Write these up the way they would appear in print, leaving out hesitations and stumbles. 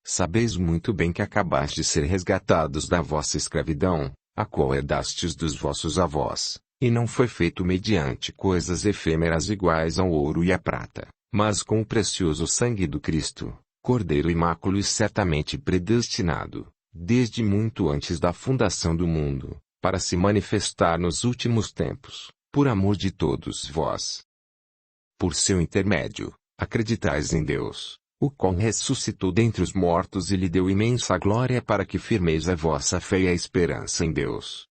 Sabeis muito bem que acabais de ser resgatados da vossa escravidão, a qual herdastes dos vossos avós, e não foi feito mediante coisas efêmeras iguais ao ouro e à prata, mas com o precioso sangue do Cristo, Cordeiro imáculo e certamente predestinado, desde muito antes da fundação do mundo, para se manifestar nos últimos tempos, por amor de todos vós. Por seu intermédio, acreditais em Deus, o qual ressuscitou dentre os mortos e lhe deu imensa glória para que firmeis a vossa fé e a esperança em Deus.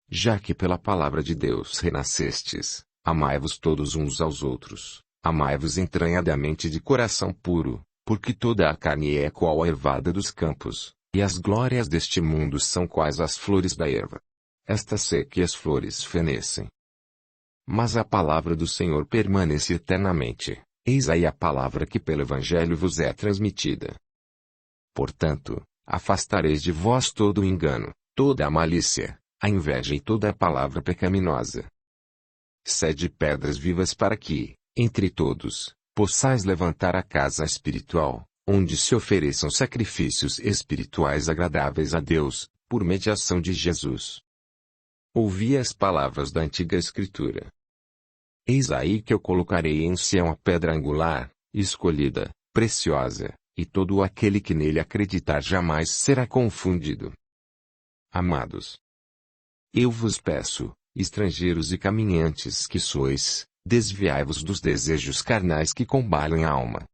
Já que pela palavra de Deus renascestes, amai-vos todos uns aos outros, amai-vos entranhadamente de coração puro, porque toda a carne é qual a ervada dos campos, e as glórias deste mundo são quais as flores da erva. Estas seca e as flores fenecem. Mas a palavra do Senhor permanece eternamente. Eis aí a palavra que pelo Evangelho vos é transmitida. Portanto, afastareis de vós todo o engano, toda a malícia, a inveja e toda a palavra pecaminosa. Sede pedras vivas para que, entre todos, possais levantar a casa espiritual, onde se ofereçam sacrifícios espirituais agradáveis a Deus, por mediação de Jesus. Ouvi as palavras da antiga Escritura. Eis aí que eu colocarei em Sião a pedra angular, escolhida, preciosa, e todo aquele que nele acreditar jamais será confundido. Amados, eu vos peço, estrangeiros e caminhantes que sois, desviai-vos dos desejos carnais que combalem a alma.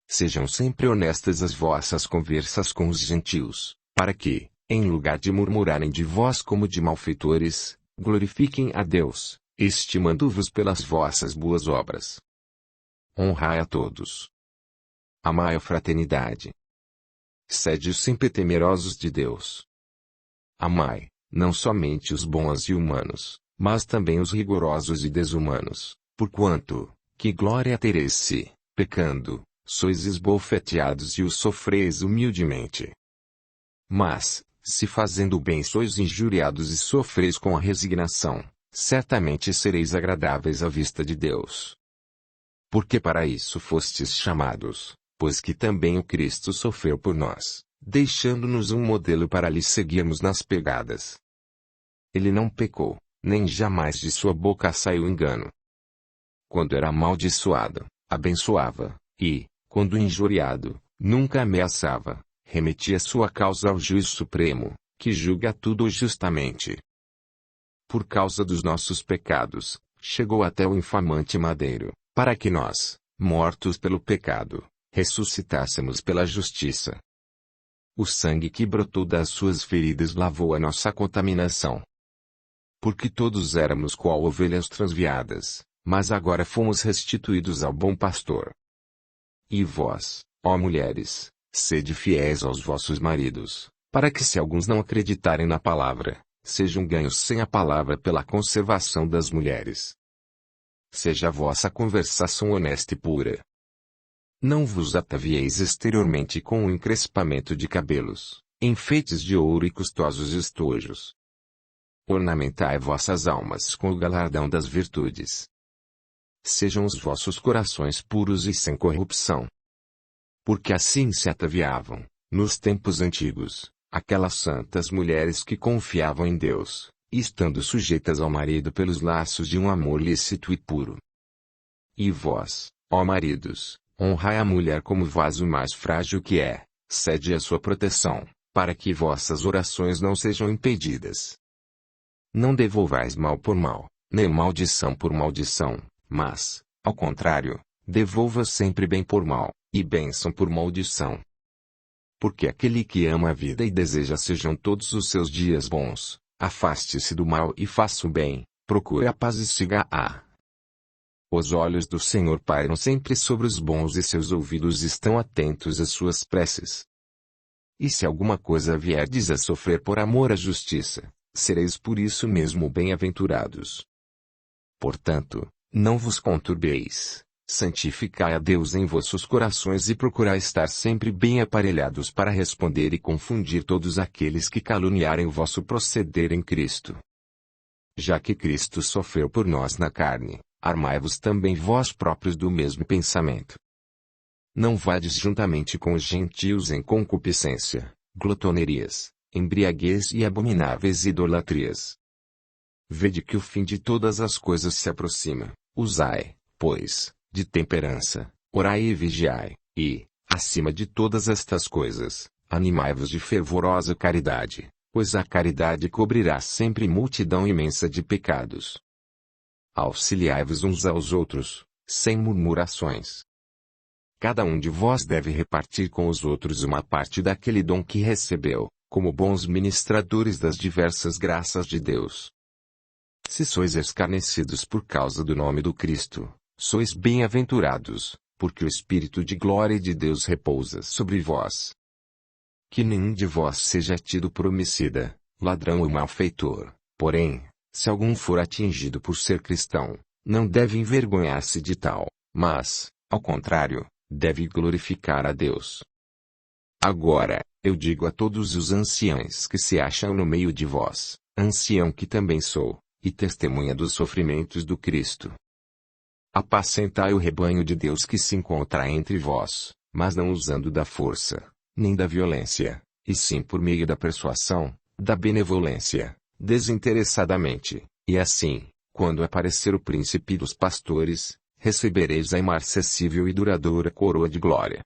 Sejam sempre honestas as vossas conversas com os gentios, para que, em lugar de murmurarem de vós como de malfeitores, glorifiquem a Deus, estimando-vos pelas vossas boas obras. Honrai a todos. Amai a fraternidade. Sede sempre temerosos de Deus. Amai, não somente os bons e humanos, mas também os rigorosos e desumanos, porquanto, que glória tereis se, pecando, sois esbofeteados e os sofreis humildemente. Mas, se fazendo o bem sois injuriados e sofreis com a resignação, certamente sereis agradáveis à vista de Deus. Porque para isso fostes chamados, pois que também o Cristo sofreu por nós, deixando-nos um modelo para lhe seguirmos nas pegadas. Ele não pecou, nem jamais de sua boca saiu engano. Quando era amaldiçoado, abençoava, e, quando injuriado, nunca ameaçava, remetia sua causa ao juiz supremo, que julga tudo justamente. Por causa dos nossos pecados, chegou até o infamante madeiro, para que nós, mortos pelo pecado, ressuscitássemos pela justiça. O sangue que brotou das suas feridas lavou a nossa contaminação. Porque todos éramos qual ovelhas transviadas, mas agora fomos restituídos ao bom pastor. E vós, ó mulheres, sede fiéis aos vossos maridos, para que se alguns não acreditarem na palavra, sejam ganhos sem a palavra pela conservação das mulheres. Seja a vossa conversação honesta e pura. Não vos atavieis exteriormente com o encrespamento de cabelos, enfeites de ouro e custosos estojos. Ornamentai vossas almas com o galardão das virtudes. Sejam os vossos corações puros e sem corrupção. Porque assim se ataviavam, nos tempos antigos, aquelas santas mulheres que confiavam em Deus, estando sujeitas ao marido pelos laços de um amor lícito e puro. E vós, ó maridos, honrai a mulher como vaso mais frágil que é, cede a sua proteção, para que vossas orações não sejam impedidas. Não devolvais mal por mal, nem maldição por maldição, mas, ao contrário, devolva sempre bem por mal, e bênção por maldição. Porque aquele que ama a vida e deseja sejam todos os seus dias bons, afaste-se do mal e faça o bem, procure a paz e siga-a. Os olhos do Senhor pairam sempre sobre os bons e seus ouvidos estão atentos às suas preces. E se alguma coisa vierdes a sofrer por amor à justiça, sereis por isso mesmo bem-aventurados. Portanto, não vos conturbeis. Santificai a Deus em vossos corações e procurai estar sempre bem aparelhados para responder e confundir todos aqueles que caluniarem o vosso proceder em Cristo. Já que Cristo sofreu por nós na carne, armai-vos também vós próprios do mesmo pensamento. Não vades juntamente com os gentios em concupiscência, glotonerias, embriaguez e abomináveis idolatrias. Vede que o fim de todas as coisas se aproxima. Usai, pois, de temperança, orai e vigiai, e, acima de todas estas coisas, animai-vos de fervorosa caridade, pois a caridade cobrirá sempre multidão imensa de pecados. Auxiliai-vos uns aos outros, sem murmurações. Cada um de vós deve repartir com os outros uma parte daquele dom que recebeu, como bons ministradores das diversas graças de Deus. Se sois escarnecidos por causa do nome do Cristo, sois bem-aventurados, porque o Espírito de glória de Deus repousa sobre vós. Que nenhum de vós seja tido por homicida, ladrão ou malfeitor, porém, se algum for atingido por ser cristão, não deve envergonhar-se de tal, mas, ao contrário, deve glorificar a Deus. Agora, eu digo a todos os anciãos que se acham no meio de vós, ancião que também sou, e testemunha dos sofrimentos do Cristo. Apacentai o rebanho de Deus que se encontra entre vós, mas não usando da força, nem da violência, e sim por meio da persuasão, da benevolência, desinteressadamente, e assim, quando aparecer o príncipe dos pastores, recebereis a imarcessível e duradoura coroa de glória.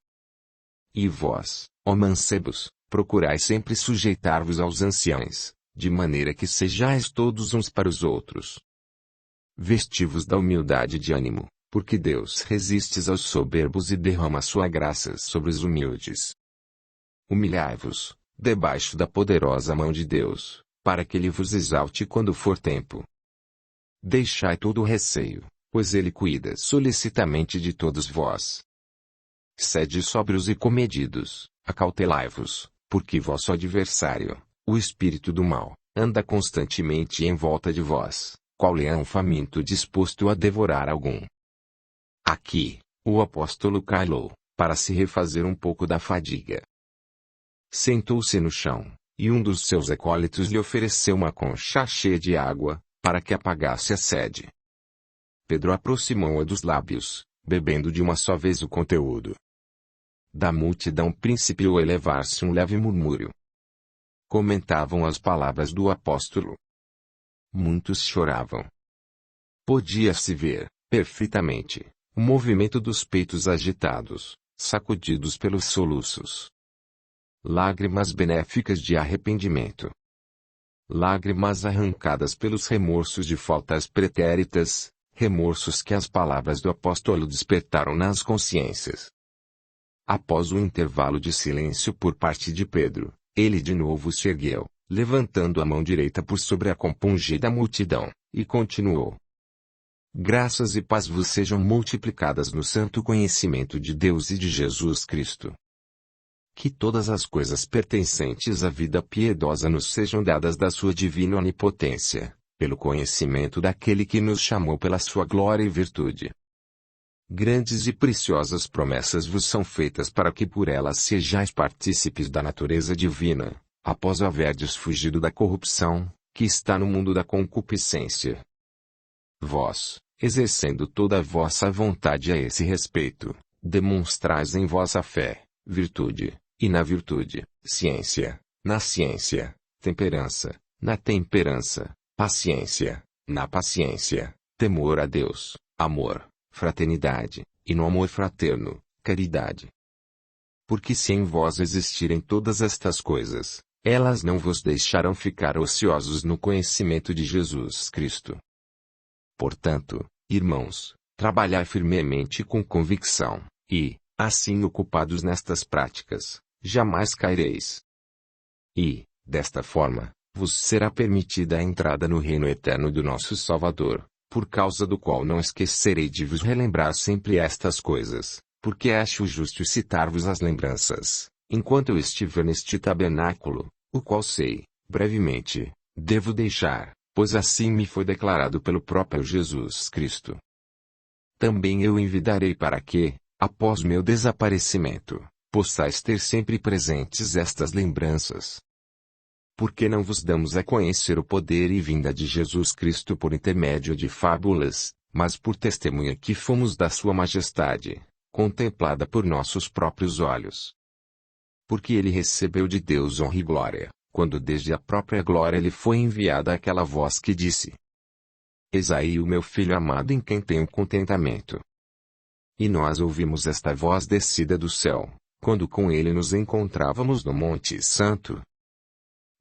E vós, ó mancebos, procurai sempre sujeitar-vos aos anciãos, de maneira que sejais todos uns para os outros. Vesti-vos da humildade de ânimo, porque Deus resiste aos soberbos e derrama sua graça sobre os humildes. Humilhai-vos, debaixo da poderosa mão de Deus, para que Ele vos exalte quando for tempo. Deixai todo o receio, pois Ele cuida solicitamente de todos vós. Sede sóbrios e comedidos, acautelai-vos, porque vosso adversário, o espírito do mal, anda constantemente em volta de vós, qual leão faminto disposto a devorar algum. Aqui, o apóstolo calou, para se refazer um pouco da fadiga. Sentou-se no chão, e um dos seus acólitos lhe ofereceu uma concha cheia de água, para que apagasse a sede. Pedro aproximou-a dos lábios, bebendo de uma só vez o conteúdo. Da multidão principiou a elevar-se um leve murmúrio. Comentavam as palavras do apóstolo. Muitos choravam. Podia-se ver, perfeitamente, o movimento dos peitos agitados, sacudidos pelos soluços. Lágrimas benéficas de arrependimento. Lágrimas arrancadas pelos remorsos de faltas pretéritas, remorsos que as palavras do apóstolo despertaram nas consciências. Após o intervalo de silêncio por parte de Pedro, ele de novo se ergueu, levantando a mão direita por sobre a compungida multidão, e continuou. Graças e paz vos sejam multiplicadas no santo conhecimento de Deus e de Jesus Cristo. Que todas as coisas pertencentes à vida piedosa nos sejam dadas da sua divina onipotência, pelo conhecimento daquele que nos chamou pela sua glória e virtude. Grandes e preciosas promessas vos são feitas para que por elas sejais partícipes da natureza divina, após haverdes fugido da corrupção, que está no mundo da concupiscência. Vós, exercendo toda a vossa vontade a esse respeito, demonstrais em vossa fé, virtude, e na virtude, ciência, na ciência, temperança, na temperança, paciência, na paciência, temor a Deus, amor, fraternidade, e no amor fraterno, caridade. Porque se em vós existirem todas estas coisas, elas não vos deixarão ficar ociosos no conhecimento de Jesus Cristo. Portanto, irmãos, trabalhai firmemente com convicção, e, assim ocupados nestas práticas, jamais caireis. E, desta forma, vos será permitida a entrada no reino eterno do nosso Salvador, por causa do qual não esquecerei de vos relembrar sempre estas coisas, porque acho justo citar-vos as lembranças, enquanto eu estiver neste tabernáculo, o qual sei, brevemente, devo deixar, pois assim me foi declarado pelo próprio Jesus Cristo. Também eu envidarei para que, após meu desaparecimento, possais ter sempre presentes estas lembranças. Porque não vos damos a conhecer o poder e vinda de Jesus Cristo por intermédio de fábulas, mas por testemunha que fomos da sua majestade, contemplada por nossos próprios olhos. Porque ele recebeu de Deus honra e glória, quando desde a própria glória lhe foi enviada aquela voz que disse: Eis aí o meu filho amado em quem tenho contentamento. E nós ouvimos esta voz descida do céu, quando com ele nos encontrávamos no Monte Santo.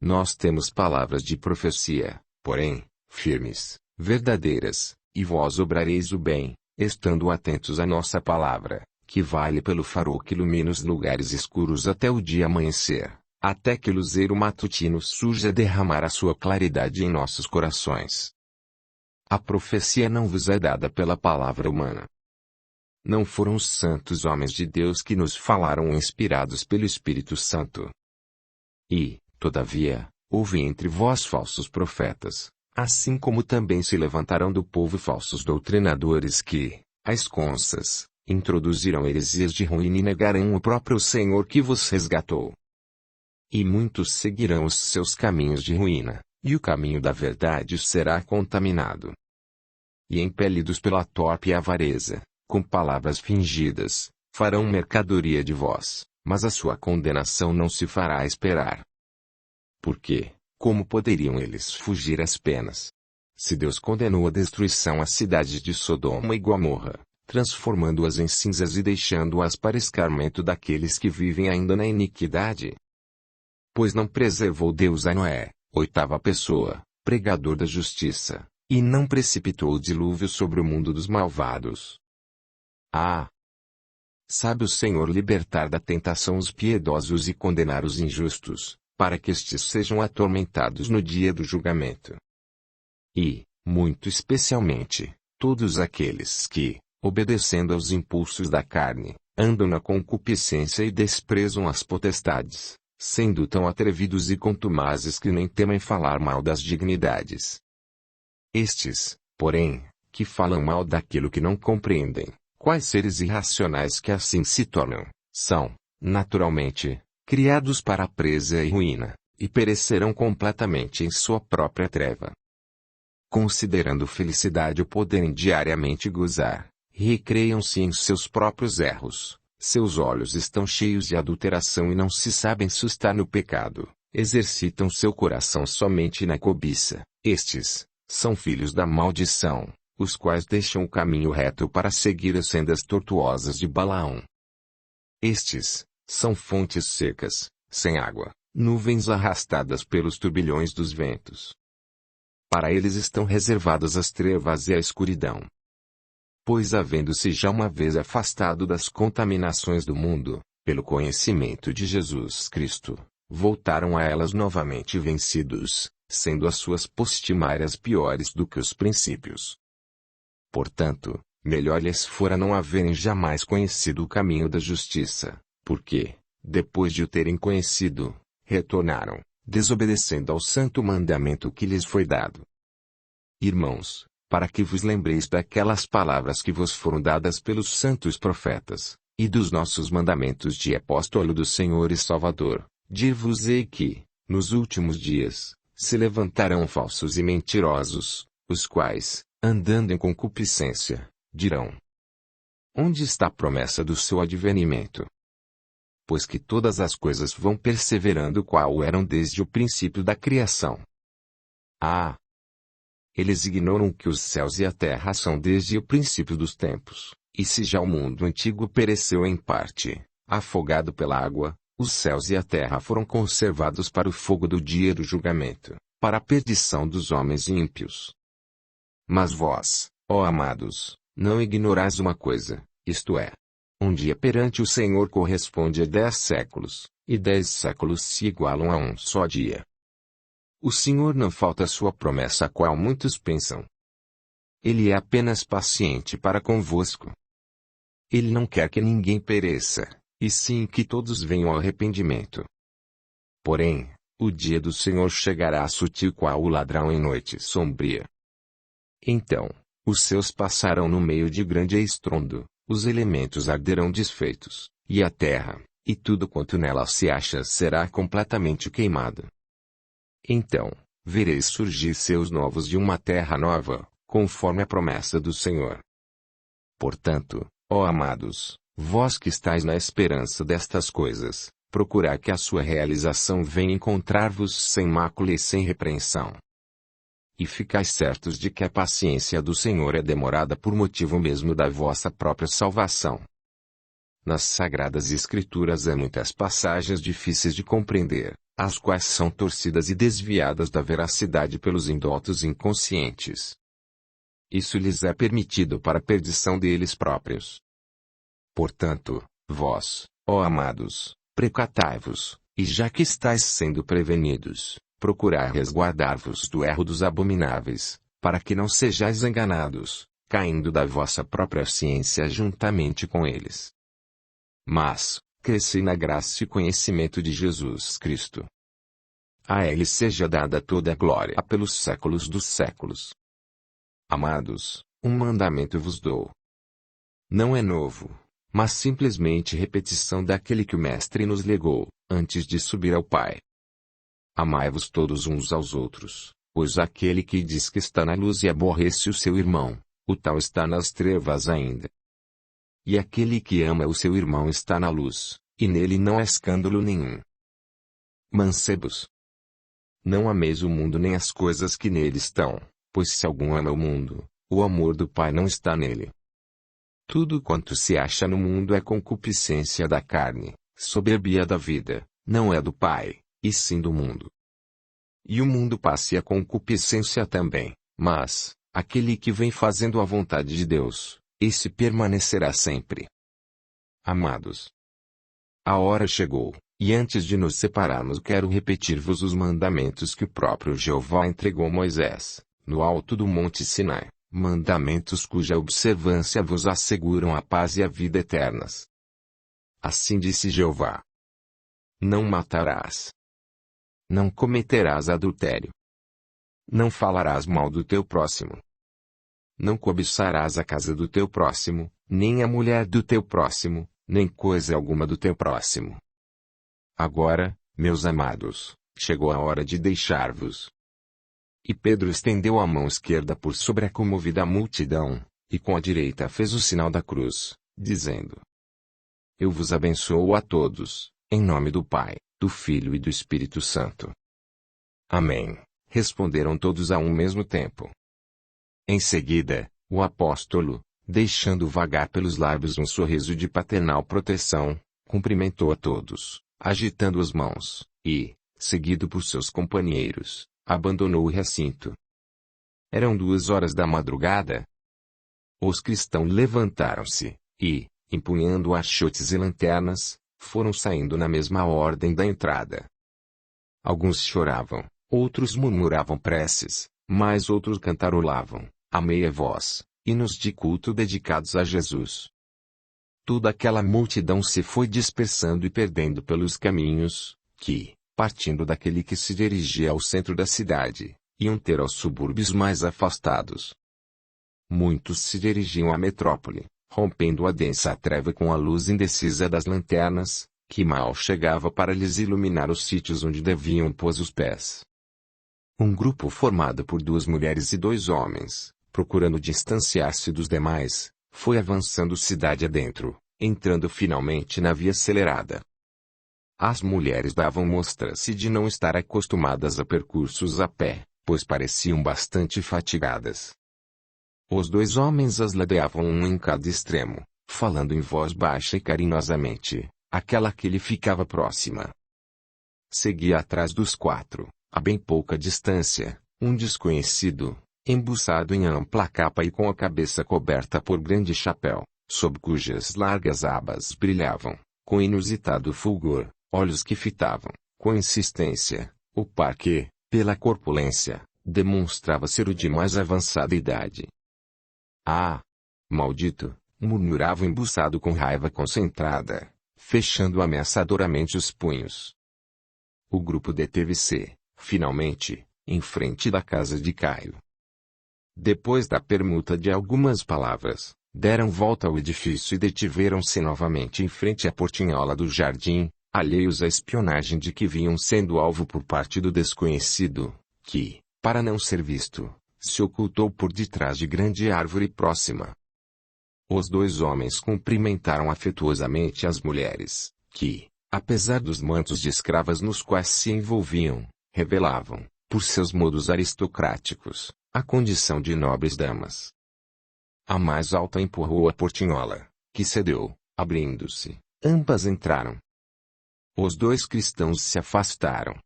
Nós temos palavras de profecia, porém, firmes, verdadeiras, e vós obrareis o bem, estando atentos à nossa palavra, que vale pelo farol que ilumina os lugares escuros até o dia amanhecer, até que o luzeiro matutino surja a derramar a sua claridade em nossos corações. A profecia não vos é dada pela palavra humana. Não foram os santos homens de Deus que nos falaram inspirados pelo Espírito Santo. E, todavia, houve entre vós falsos profetas, assim como também se levantarão do povo falsos doutrinadores que, a esconsas, introduzirão heresias de ruína e negarão o próprio Senhor que vos resgatou. E muitos seguirão os seus caminhos de ruína, e o caminho da verdade será contaminado. E impelidos pela torpe avareza, com palavras fingidas, farão mercadoria de vós, mas a sua condenação não se fará esperar. Porque, como poderiam eles fugir às penas? Se Deus condenou a destruição às cidades de Sodoma e Gomorra, transformando-as em cinzas e deixando-as para escarmento daqueles que vivem ainda na iniquidade. Pois não preservou Deus a Noé, oitava pessoa, pregador da justiça, e não precipitou o dilúvio sobre o mundo dos malvados. Sabe o Senhor libertar da tentação os piedosos e condenar os injustos, para que estes sejam atormentados no dia do julgamento. E, muito especialmente, todos aqueles que, obedecendo aos impulsos da carne, andam na concupiscência e desprezam as potestades, sendo tão atrevidos e contumazes que nem temem falar mal das dignidades. Estes, porém, que falam mal daquilo que não compreendem, quais seres irracionais que assim se tornam, são, naturalmente, criados para a presa e ruína, e perecerão completamente em sua própria treva. Considerando felicidade o poderem diariamente gozar, recreiam-se em seus próprios erros, seus olhos estão cheios de adulteração e não se sabem sustar no pecado, exercitam seu coração somente na cobiça. Estes são filhos da maldição, os quais deixam o caminho reto para seguir as sendas tortuosas de Balaão. Estes são fontes secas, sem água, nuvens arrastadas pelos turbilhões dos ventos. Para eles estão reservadas as trevas e a escuridão. Pois havendo-se já uma vez afastado das contaminações do mundo, pelo conhecimento de Jesus Cristo, voltaram a elas novamente vencidos, sendo as suas postimárias piores do que os princípios. Portanto, melhor lhes fora não haverem jamais conhecido o caminho da justiça, porque, depois de o terem conhecido, retornaram, desobedecendo ao santo mandamento que lhes foi dado. Irmãos, para que vos lembreis daquelas palavras que vos foram dadas pelos santos profetas, e dos nossos mandamentos de apóstolo do Senhor e Salvador, dir-vos-ei que, nos últimos dias, se levantarão falsos e mentirosos, os quais, andando em concupiscência, dirão: onde está a promessa do seu advenimento? Pois que todas as coisas vão perseverando qual eram desde o princípio da criação. Eles ignoram que os céus e a terra são desde o princípio dos tempos, e se já o mundo antigo pereceu em parte, afogado pela água, os céus e a terra foram conservados para o fogo do dia do julgamento, para a perdição dos homens ímpios. Mas vós, ó amados, não ignorais uma coisa, isto é, um dia perante o Senhor corresponde a 10 séculos, e 10 séculos se igualam a um só dia. O Senhor não falta a sua promessa a qual muitos pensam. Ele é apenas paciente para convosco. Ele não quer que ninguém pereça, e sim que todos venham ao arrependimento. Porém, o dia do Senhor chegará sutil qual o ladrão em noite sombria. Então, os céus passarão no meio de grande estrondo, os elementos arderão desfeitos, e a terra, e tudo quanto nela se acha será completamente queimado. Então, vereis surgir seus novos de uma terra nova, conforme a promessa do Senhor. Portanto, ó amados, vós que estáis na esperança destas coisas, procurai que a sua realização venha encontrar-vos sem mácula e sem repreensão. E ficais certos de que a paciência do Senhor é demorada por motivo mesmo da vossa própria salvação. Nas Sagradas Escrituras há muitas passagens difíceis de compreender, as quais são torcidas e desviadas da veracidade pelos indótos inconscientes. Isso lhes é permitido para a perdição deles próprios. Portanto, vós, ó amados, precatai-vos, e já que estáis sendo prevenidos, procurai resguardar-vos do erro dos abomináveis, para que não sejais enganados, caindo da vossa própria ciência juntamente com eles. Mas, crescei na graça e conhecimento de Jesus Cristo. A Ele seja dada toda a glória pelos séculos dos séculos. Amados, um mandamento vos dou. Não é novo, mas simplesmente repetição daquele que o Mestre nos legou, antes de subir ao Pai. Amai-vos todos uns aos outros, pois aquele que diz que está na luz e aborrece o seu irmão, o tal está nas trevas ainda. E aquele que ama o seu irmão está na luz, e nele não há escândalo nenhum. Mancebos. Não ameis o mundo nem as coisas que nele estão, pois se algum ama o mundo, o amor do Pai não está nele. Tudo quanto se acha no mundo é concupiscência da carne, soberbia da vida, não é do Pai, e sim do mundo. E o mundo passa e a concupiscência também, mas, aquele que vem fazendo a vontade de Deus, esse permanecerá sempre. Amados, a hora chegou, e antes de nos separarmos quero repetir-vos os mandamentos que o próprio Jeová entregou a Moisés, no alto do Monte Sinai, mandamentos cuja observância vos asseguram a paz e a vida eternas. Assim disse Jeová: não matarás. Não cometerás adultério. Não falarás mal do teu próximo. Não cobiçarás a casa do teu próximo, nem a mulher do teu próximo, nem coisa alguma do teu próximo. Agora, meus amados, chegou a hora de deixar-vos. E Pedro estendeu a mão esquerda por sobre a comovida multidão, e com a direita fez o sinal da cruz, dizendo: eu vos abençoo a todos, em nome do Pai, do Filho e do Espírito Santo. Amém, responderam todos a um mesmo tempo. Em seguida, o apóstolo, deixando vagar pelos lábios um sorriso de paternal proteção, cumprimentou a todos, agitando as mãos, e, seguido por seus companheiros, abandonou o recinto. Eram 2 horas da madrugada. Os cristãos levantaram-se, e, empunhando achotes e lanternas, foram saindo na mesma ordem da entrada. Alguns choravam, outros murmuravam preces, mas outros cantarolavam, a meia voz, hinos de culto dedicados a Jesus. Toda aquela multidão se foi dispersando e perdendo pelos caminhos, que, partindo daquele que se dirigia ao centro da cidade, iam ter aos subúrbios mais afastados. Muitos se dirigiam à metrópole, rompendo a densa treva com a luz indecisa das lanternas, que mal chegava para lhes iluminar os sítios onde deviam pôr os pés. Um grupo formado por 2 mulheres e 2 homens, procurando distanciar-se dos demais, foi avançando cidade adentro, entrando finalmente na via acelerada. As mulheres davam mostras-se de não estar acostumadas a percursos a pé, pois pareciam bastante fatigadas. Os 2 homens as ladeavam um em cada extremo, falando em voz baixa e carinhosamente, aquela que lhe ficava próxima. Seguia atrás dos 4, a bem pouca distância, um desconhecido, embuçado em ampla capa e com a cabeça coberta por grande chapéu, sob cujas largas abas brilhavam, com inusitado fulgor, olhos que fitavam, com insistência, o par que, pela corpulência, demonstrava ser o de mais avançada idade. Ah! Maldito! Murmurava o embuçado com raiva concentrada, fechando ameaçadoramente os punhos. O grupo deteve-se, finalmente, em frente da casa de Caio. Depois da permuta de algumas palavras, deram volta ao edifício e detiveram-se novamente em frente à portinhola do jardim, alheios à espionagem de que vinham sendo alvo por parte do desconhecido, que, para não ser visto, se ocultou por detrás de grande árvore próxima. Os dois homens cumprimentaram afetuosamente as mulheres, que, apesar dos mantos de escravas nos quais se envolviam, revelavam, por seus modos aristocráticos, a condição de nobres damas. A mais alta empurrou a portinhola, que cedeu, abrindo-se. Ambas entraram. Os dois cristãos se afastaram.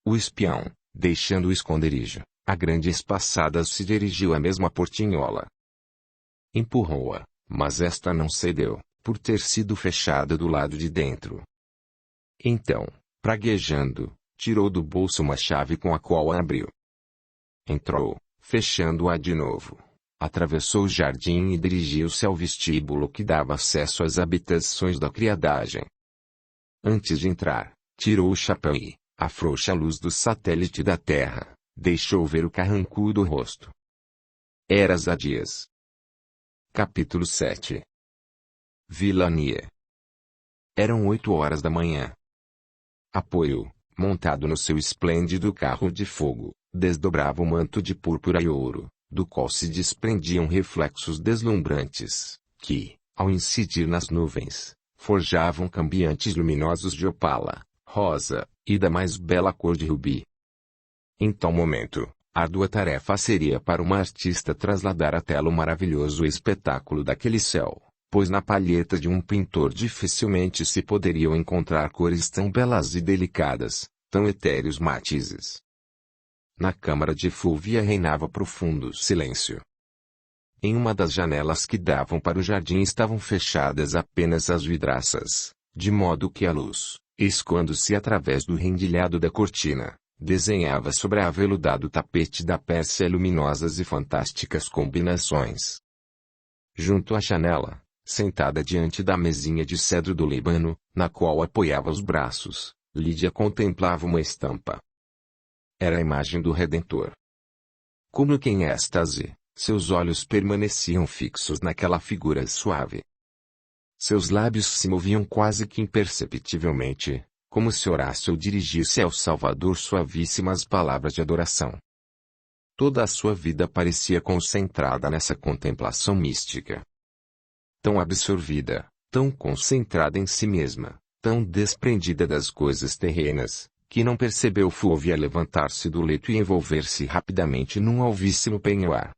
O espião, deixando o esconderijo, a grande espaçada se dirigiu à mesma portinhola. Empurrou-a, mas esta não cedeu, por ter sido fechada do lado de dentro. Então, praguejando, tirou do bolso uma chave com a qual a abriu. Entrou, fechando-a de novo. Atravessou o jardim e dirigiu-se ao vestíbulo que dava acesso às habitações da criadagem. Antes de entrar, tirou o chapéu e, à frouxa luz do satélite da Terra, deixou ver o carrancudo rosto. Era Zadias. Capítulo 7. Vilania. Eram 8 horas da manhã. Apoio, montado no seu esplêndido carro de fogo, desdobrava o manto de púrpura e ouro, do qual se desprendiam reflexos deslumbrantes, que, ao incidir nas nuvens, forjavam cambiantes luminosos de opala, rosa, e da mais bela cor de rubi. Em tal momento, árdua tarefa seria para uma artista trasladar à tela o maravilhoso espetáculo daquele céu, pois na palheta de um pintor dificilmente se poderiam encontrar cores tão belas e delicadas, tão etéreos matizes. Na câmara de Fúvia reinava profundo silêncio. Em uma das janelas que davam para o jardim estavam fechadas apenas as vidraças, de modo que a luz, escoando-se através do rendilhado da cortina, desenhava sobre a aveludado tapete da Pérsia luminosas e fantásticas combinações. Junto à janela, sentada diante da mesinha de cedro do Líbano, na qual apoiava os braços, Lídia contemplava uma estampa. Era a imagem do Redentor. Como que em êxtase, seus olhos permaneciam fixos naquela figura suave. Seus lábios se moviam quase que imperceptivelmente, como se Horácio dirigisse ao Salvador suavíssimas palavras de adoração. Toda a sua vida parecia concentrada nessa contemplação mística. Tão absorvida, tão concentrada em si mesma, tão desprendida das coisas terrenas, que não percebeu Fúvia levantar-se do leito e envolver-se rapidamente num alvíssimo penhoar.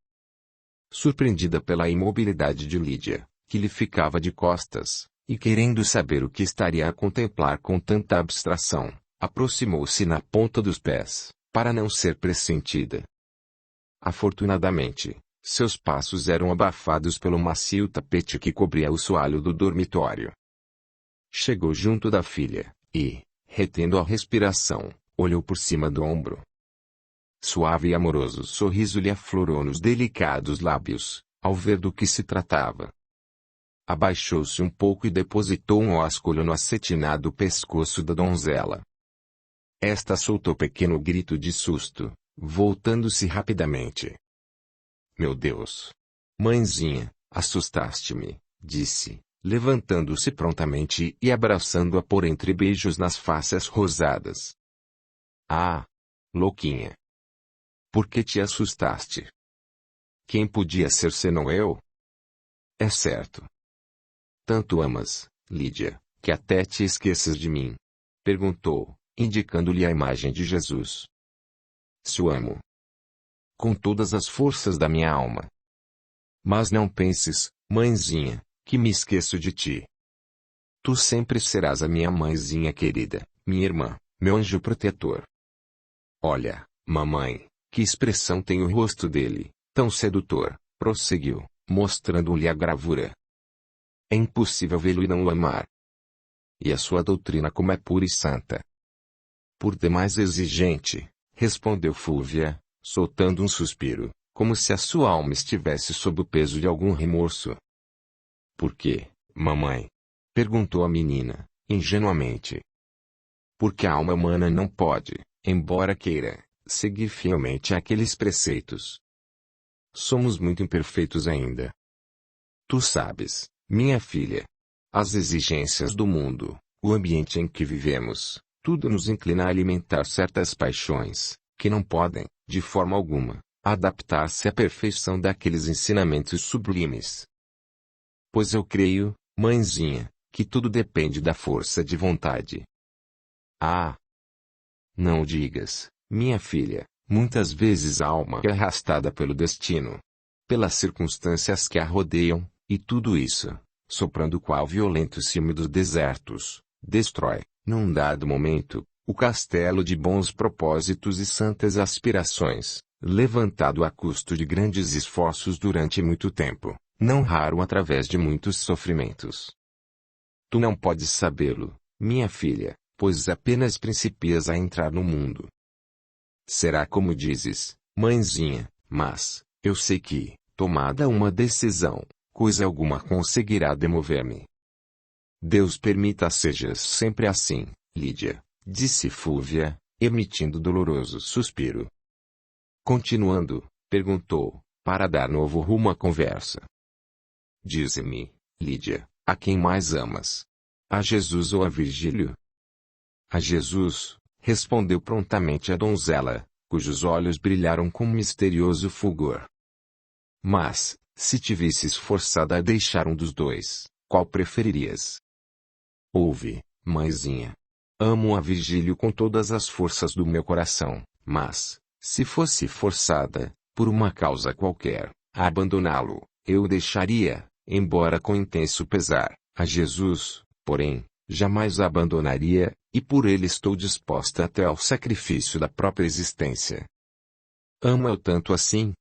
Surpreendida pela imobilidade de Lídia, que lhe ficava de costas, e querendo saber o que estaria a contemplar com tanta abstração, aproximou-se na ponta dos pés, para não ser pressentida. Afortunadamente, seus passos eram abafados pelo macio tapete que cobria o soalho do dormitório. Chegou junto da filha, e, retendo a respiração, olhou por cima do ombro. Suave e amoroso sorriso lhe aflorou nos delicados lábios, ao ver do que se tratava. Abaixou-se um pouco e depositou um ósculo no acetinado pescoço da donzela. Esta soltou pequeno grito de susto, voltando-se rapidamente. Meu Deus! Mãezinha, assustaste-me, disse, levantando-se prontamente e abraçando-a por entre beijos nas faces rosadas. Ah! Louquinha! Por que te assustaste? Quem podia ser senão eu? É certo. Tanto amas, Lídia, que até te esqueças de mim? Perguntou, indicando-lhe a imagem de Jesus. Se o amo. Com todas as forças da minha alma. Mas não penses, mãezinha, que me esqueço de ti. Tu sempre serás a minha mãezinha querida, minha irmã, meu anjo protetor. Olha, mamãe, que expressão tem o rosto dele, tão sedutor, prosseguiu, mostrando-lhe a gravura. É impossível vê-lo e não o amar. E a sua doutrina como é pura e santa. Por demais exigente, respondeu Fúvia, soltando um suspiro, como se a sua alma estivesse sob o peso de algum remorso. Por quê, mamãe? Perguntou a menina, ingenuamente. Porque a alma humana não pode, embora queira, seguir fielmente aqueles preceitos. Somos muito imperfeitos ainda. Tu sabes, minha filha. As exigências do mundo, o ambiente em que vivemos, tudo nos inclina a alimentar certas paixões, que não podem, de forma alguma, adaptar-se à perfeição daqueles ensinamentos sublimes. Pois eu creio, mãezinha, que tudo depende da força de vontade. Ah! Não digas, minha filha, muitas vezes a alma é arrastada pelo destino, pelas circunstâncias que a rodeiam, e tudo isso, soprando qual violento ciúme dos desertos, destrói, num dado momento, o castelo de bons propósitos e santas aspirações, levantado a custo de grandes esforços durante muito tempo, não raro através de muitos sofrimentos. Tu não podes sabê-lo, minha filha, pois apenas principias a entrar no mundo. Será como dizes, mãezinha, mas, eu sei que, tomada uma decisão, coisa alguma conseguirá demover-me. Deus permita sejas sempre assim, Lídia, disse Fúvia, emitindo doloroso suspiro. Continuando, perguntou, para dar novo rumo à conversa. Dize-me, Lídia, a quem mais amas? A Jesus ou a Virgílio? A Jesus, respondeu prontamente a donzela, cujos olhos brilharam com misterioso fulgor. Mas, se te visses forçada a deixar um dos dois, qual preferirias? Ouve, mãezinha. Amo a Virgílio com todas as forças do meu coração, mas, se fosse forçada, por uma causa qualquer, a abandoná-lo, eu o deixaria, embora com intenso pesar, a Jesus, porém, jamais a abandonaria, e por ele estou disposta até ao sacrifício da própria existência. Ama-o tanto assim?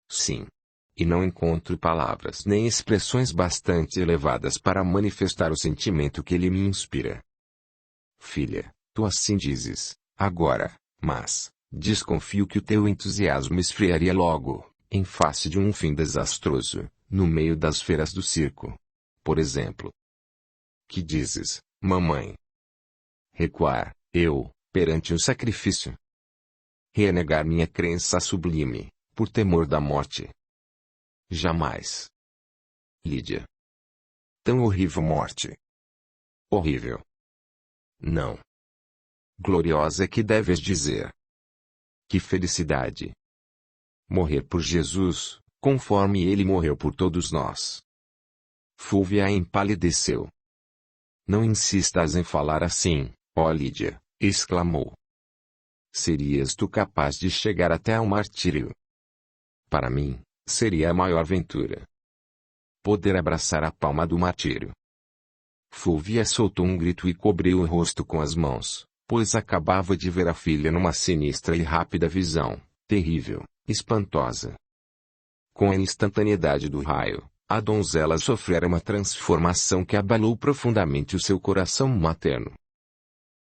Sim. E não encontro palavras nem expressões bastante elevadas para manifestar o sentimento que ele me inspira. Filha, tu assim dizes, agora, mas, desconfio que o teu entusiasmo esfriaria logo, em face de um fim desastroso, no meio das feiras do circo. Por exemplo. Que dizes, mamãe? Recuar, eu, perante o sacrifício. Renegar minha crença sublime, por temor da morte. Jamais. Lídia. Tão horrível morte. Horrível. Não. Gloriosa é que deves dizer. Que felicidade. Morrer por Jesus, conforme ele morreu por todos nós. Fúvia empalideceu. Não insistas em falar assim, ó Lídia, exclamou. Serias tu capaz de chegar até ao martírio? Para mim, seria a maior ventura. Poder abraçar a palma do martírio. Fúvia soltou um grito e cobriu o rosto com as mãos, pois acabava de ver a filha numa sinistra e rápida visão, terrível, espantosa. Com a instantaneidade do raio, a donzela sofrera uma transformação que abalou profundamente o seu coração materno.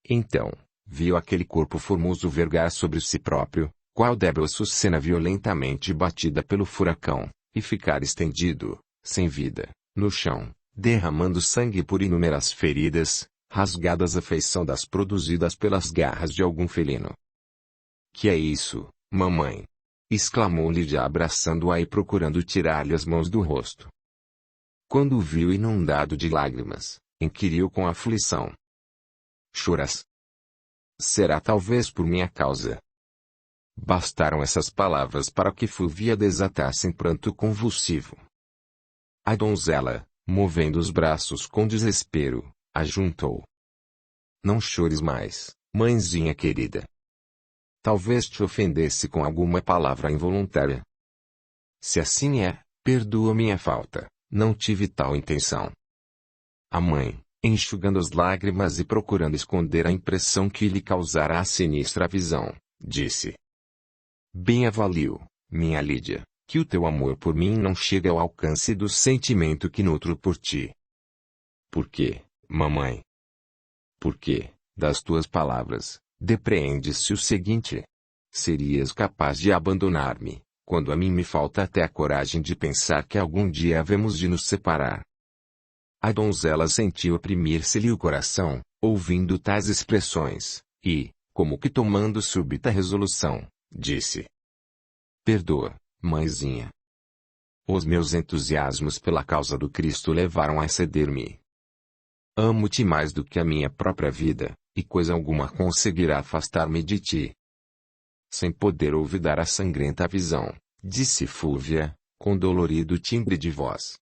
Então, viu aquele corpo formoso vergar sobre si próprio, qual débil açucena violentamente batida pelo furacão, e ficar estendido, sem vida, no chão, derramando sangue por inúmeras feridas, rasgadas à feição das produzidas pelas garras de algum felino. Que é isso, mamãe? Exclamou Lídia abraçando-a e procurando tirar-lhe as mãos do rosto. Quando o viu inundado de lágrimas, inquiriu com aflição. Choras? Será talvez por minha causa. Bastaram essas palavras para que Fúvia desatasse em pranto convulsivo. A donzela, movendo os braços com desespero, ajuntou. Não chores mais, mãezinha querida. Talvez te ofendesse com alguma palavra involuntária. Se assim é, perdoa minha falta, não tive tal intenção. A mãe, enxugando as lágrimas e procurando esconder a impressão que lhe causara a sinistra visão, disse. Bem avalio, minha Lídia, que o teu amor por mim não chega ao alcance do sentimento que nutro por ti. Por quê, mamãe? Porque, das tuas palavras, depreende-se o seguinte. Serias capaz de abandonar-me, quando a mim me falta até a coragem de pensar que algum dia havemos de nos separar. A donzela sentiu oprimir-se-lhe o coração, ouvindo tais expressões, e, como que tomando súbita resolução, disse. Perdoa, mãezinha. Os meus entusiasmos pela causa do Cristo levaram a exceder-me. Amo-te mais do que a minha própria vida, e coisa alguma conseguirá afastar-me de ti. Sem poder olvidar a sangrenta visão, disse Fúvia, com dolorido timbre de voz.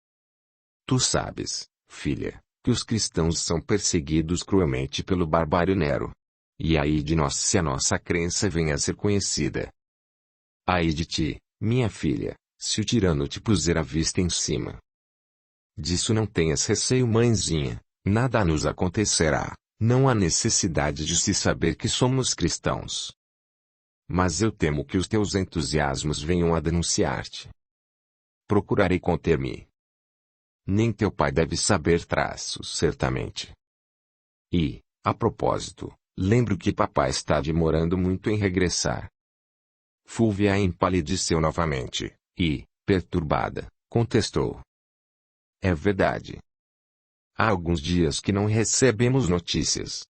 Tu sabes, filha, que os cristãos são perseguidos cruelmente pelo barbário Nero. E ai de nós se a nossa crença venha a ser conhecida. Ai de ti, minha filha, se o tirano te puser a vista em cima. Disso não tenhas receio, mãezinha, nada nos acontecerá, não há necessidade de se saber que somos cristãos. Mas eu temo que os teus entusiasmos venham a denunciar-te. Procurarei conter-me. Nem teu pai deve saber traços, certamente. E, a propósito, lembro que papai está demorando muito em regressar. Fúvia empalideceu novamente, e, perturbada, contestou. É verdade. Há alguns dias que não recebemos notícias.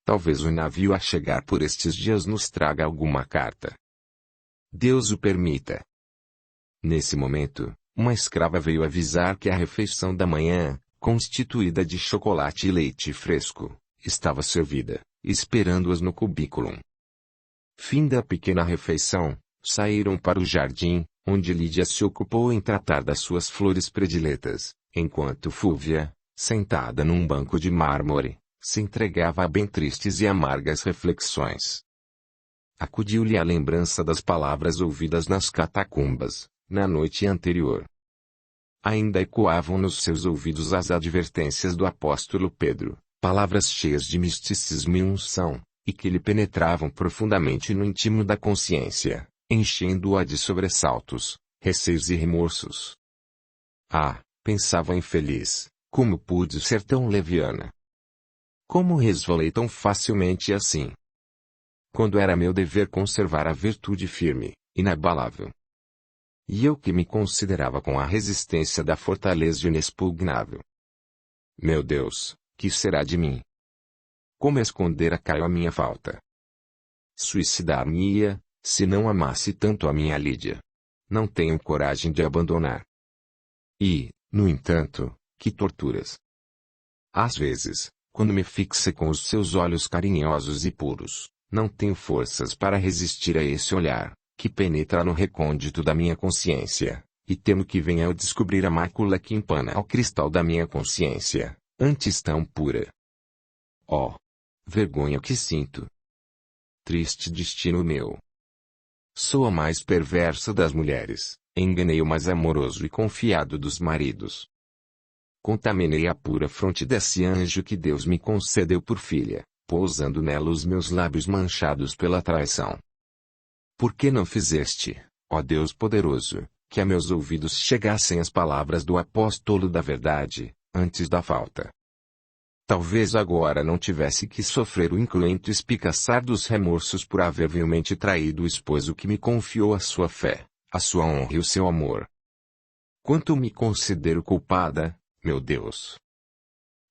Talvez o navio a chegar por estes dias nos traga alguma carta. Deus o permita. Nesse momento, uma escrava veio avisar que a refeição da manhã, constituída de chocolate e leite fresco, estava servida, esperando-as no cubículo. Fim da pequena refeição, saíram para o jardim, onde Lídia se ocupou em tratar das suas flores prediletas, enquanto Fúvia, sentada num banco de mármore, se entregava a bem tristes e amargas reflexões. Acudiu-lhe a lembrança das palavras ouvidas nas catacumbas, na noite anterior. Ainda ecoavam nos seus ouvidos as advertências do apóstolo Pedro, palavras cheias de misticismo e unção, e que lhe penetravam profundamente no íntimo da consciência, enchendo-a de sobressaltos, receios e remorsos. Ah, pensava infeliz, como pude ser tão leviana? Como resvalei tão facilmente assim? Quando era meu dever conservar a virtude firme, inabalável. E eu que me considerava com a resistência da fortaleza inexpugnável. Meu Deus, que será de mim? Como esconder a Caio a minha falta? Suicidar-me-ia, se não amasse tanto a minha Lídia. Não tenho coragem de abandonar. E, no entanto, que torturas! Às vezes, quando me fixa com os seus olhos carinhosos e puros, não tenho forças para resistir a esse olhar, que penetra no recôndito da minha consciência, e temo que venha eu descobrir a mácula que empana ao cristal da minha consciência, antes tão pura. Oh! Vergonha que sinto! Triste destino meu! Sou a mais perversa das mulheres, enganei o mais amoroso e confiado dos maridos. Contaminei a pura fronte desse anjo que Deus me concedeu por filha, pousando nela os meus lábios manchados pela traição. Por que não fizeste, ó Deus poderoso, que a meus ouvidos chegassem as palavras do apóstolo da verdade, antes da falta? Talvez agora não tivesse que sofrer o incruento espicaçar dos remorsos por haver vilmente traído o esposo que me confiou a sua fé, a sua honra e o seu amor. Quanto me considero culpada, meu Deus!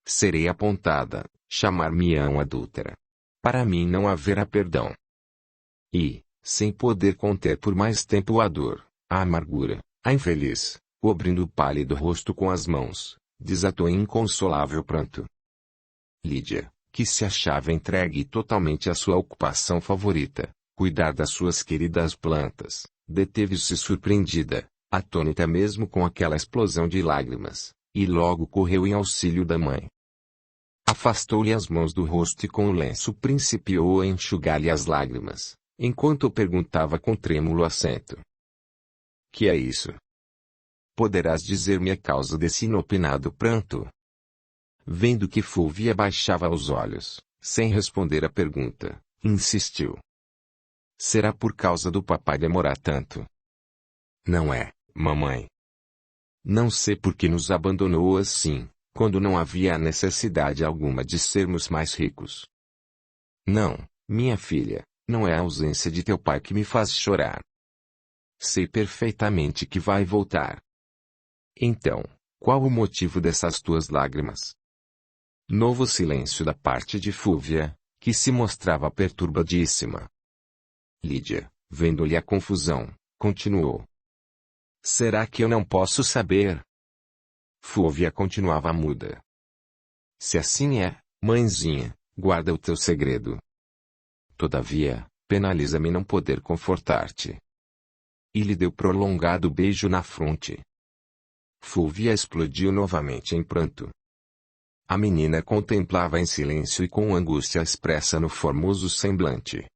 Serei apontada, chamar-me-ão adúltera. Para mim não haverá perdão. E, sem poder conter por mais tempo a dor, a amargura, a infeliz, cobrindo o pálido rosto com as mãos, desatou em inconsolável pranto. Lídia, que se achava entregue totalmente à sua ocupação favorita, cuidar das suas queridas plantas, deteve-se surpreendida, atônita mesmo com aquela explosão de lágrimas, e logo correu em auxílio da mãe. Afastou-lhe as mãos do rosto e com o lenço principiou a enxugar-lhe as lágrimas, enquanto perguntava com trêmulo acento. Que é isso? Poderás dizer-me a causa desse inopinado pranto? Vendo que Fúvia baixava os olhos, sem responder à pergunta, insistiu. Será por causa do papai demorar tanto? Não é, mamãe. Não sei por que nos abandonou assim, quando não havia necessidade alguma de sermos mais ricos. Não, minha filha, não é a ausência de teu pai que me faz chorar. Sei perfeitamente que vai voltar. Então, qual o motivo dessas tuas lágrimas? Novo silêncio da parte de Fúvia, que se mostrava perturbadíssima. Lídia, vendo-lhe a confusão, continuou. Será que eu não posso saber? Fúvia continuava muda. Se assim é, mãezinha, guarda o teu segredo. Todavia, penaliza-me não poder confortar-te. E lhe deu prolongado beijo na fronte. Fúvia explodiu novamente em pranto. A menina contemplava em silêncio e com angústia expressa no formoso semblante.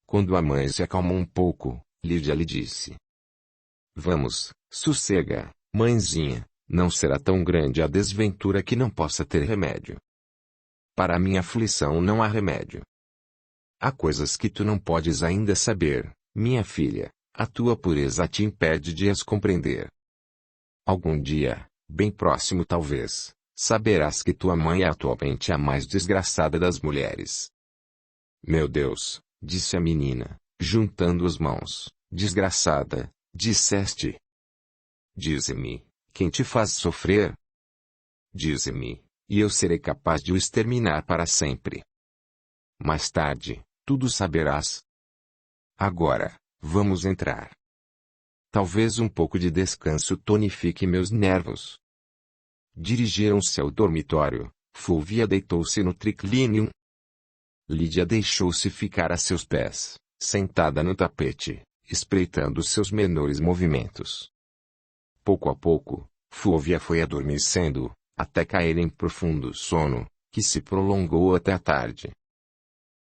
Quando a mãe se acalmou um pouco, Lídia lhe disse: Vamos, sossega, mãezinha, não será tão grande a desventura que não possa ter remédio. Para a minha aflição não há remédio. Há coisas que tu não podes ainda saber, minha filha, a tua pureza te impede de as compreender. Algum dia, bem próximo talvez, saberás que tua mãe é atualmente a mais desgraçada das mulheres. Meu Deus, disse a menina, juntando as mãos, desgraçada, disseste. Dize-me, quem te faz sofrer? Dize-me, e eu serei capaz de o exterminar para sempre. Mais tarde, tudo saberás. Agora, vamos entrar. Talvez um pouco de descanso tonifique meus nervos. Dirigiram-se ao dormitório. Fúvia deitou-se no triclinium. Lídia deixou-se ficar a seus pés, sentada no tapete, espreitando seus menores movimentos. Pouco a pouco, Fúvia foi adormecendo, até cair em profundo sono, que se prolongou até a tarde.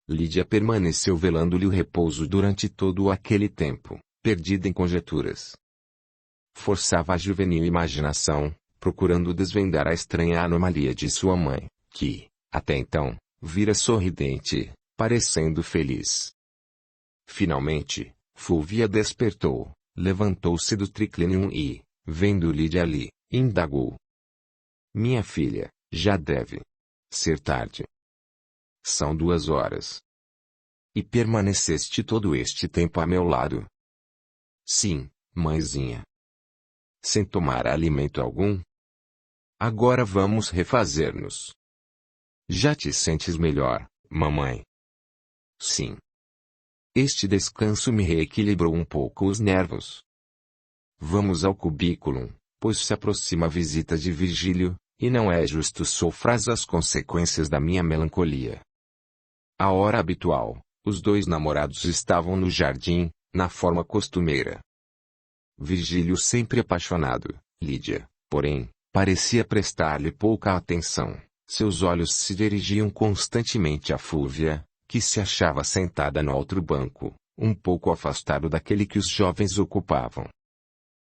Lídia permaneceu velando-lhe o repouso durante todo aquele tempo, perdida em conjecturas. Forçava a juvenil imaginação, procurando desvendar a estranha anomalia de sua mãe, que, até então, vira sorridente, parecendo feliz. Finalmente, Fúvia despertou, levantou-se do triclinium e, vendo Lídia ali, indagou: Minha filha, já deve ser tarde. São 2 horas. E permaneceste todo este tempo a meu lado? Sim, mãezinha. Sem tomar alimento algum? Agora vamos refazer-nos. Já te sentes melhor, mamãe? Sim. Este descanso me reequilibrou um pouco os nervos. Vamos ao cubículo, pois se aproxima a visita de Virgílio, e não é justo sofras as consequências da minha melancolia. À hora habitual, os dois namorados estavam no jardim, na forma costumeira. Virgílio sempre apaixonado, Lídia, porém, parecia prestar-lhe pouca atenção. Seus olhos se dirigiam constantemente a Fúvia, que se achava sentada no outro banco, um pouco afastado daquele que os jovens ocupavam.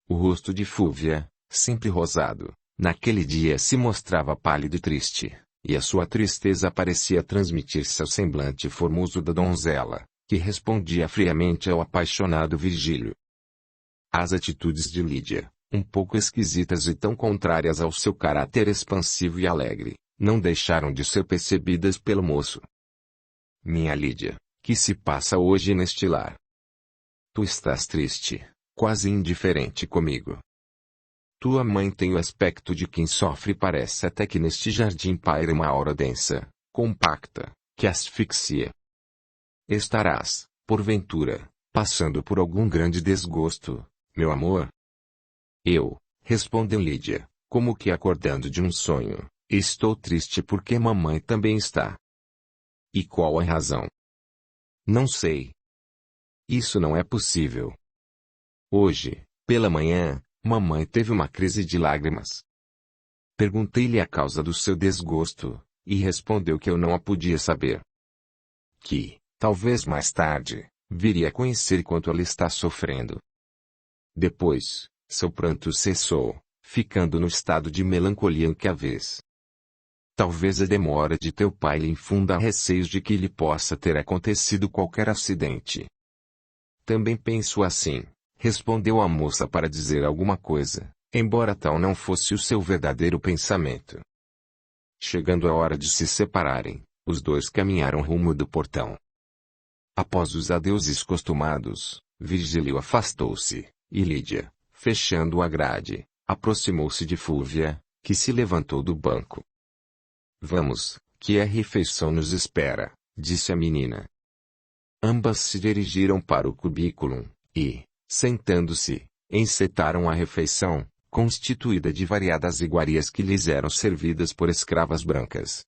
O rosto de Fúvia, sempre rosado, naquele dia se mostrava pálido e triste, e a sua tristeza parecia transmitir-se ao semblante formoso da donzela, que respondia friamente ao apaixonado Virgílio. As atitudes de Lídia, um pouco esquisitas e tão contrárias ao seu caráter expansivo e alegre, não deixaram de ser percebidas pelo moço. Minha Lídia, que se passa hoje neste lar? Tu estás triste, quase indiferente comigo. Tua mãe tem o aspecto de quem sofre e parece até que neste jardim paira uma aura densa, compacta, que asfixia. Estarás, porventura, passando por algum grande desgosto, meu amor? Respondeu Lídia, como que acordando de um sonho, estou triste porque mamãe também está. E qual a razão? Não sei. Isso não é possível. Hoje, pela manhã, mamãe teve uma crise de lágrimas. Perguntei-lhe a causa do seu desgosto, e respondeu que eu não a podia saber. Que, talvez mais tarde, viria a conhecer quanto ela está sofrendo. Depois, seu pranto cessou, ficando no estado de melancolia em que a vez. Talvez a demora de teu pai lhe infunda receios de que lhe possa ter acontecido qualquer acidente. Também penso assim, respondeu a moça para dizer alguma coisa, embora tal não fosse o seu verdadeiro pensamento. Chegando a hora de se separarem, os dois caminharam rumo do portão. Após os adeuses costumados, Virgílio afastou-se, e Lídia, fechando a grade, aproximou-se de Fúvia, que se levantou do banco. Vamos, que a refeição nos espera, disse a menina. Ambas se dirigiram para o cubículo, e, sentando-se, encetaram a refeição, constituída de variadas iguarias que lhes eram servidas por escravas brancas.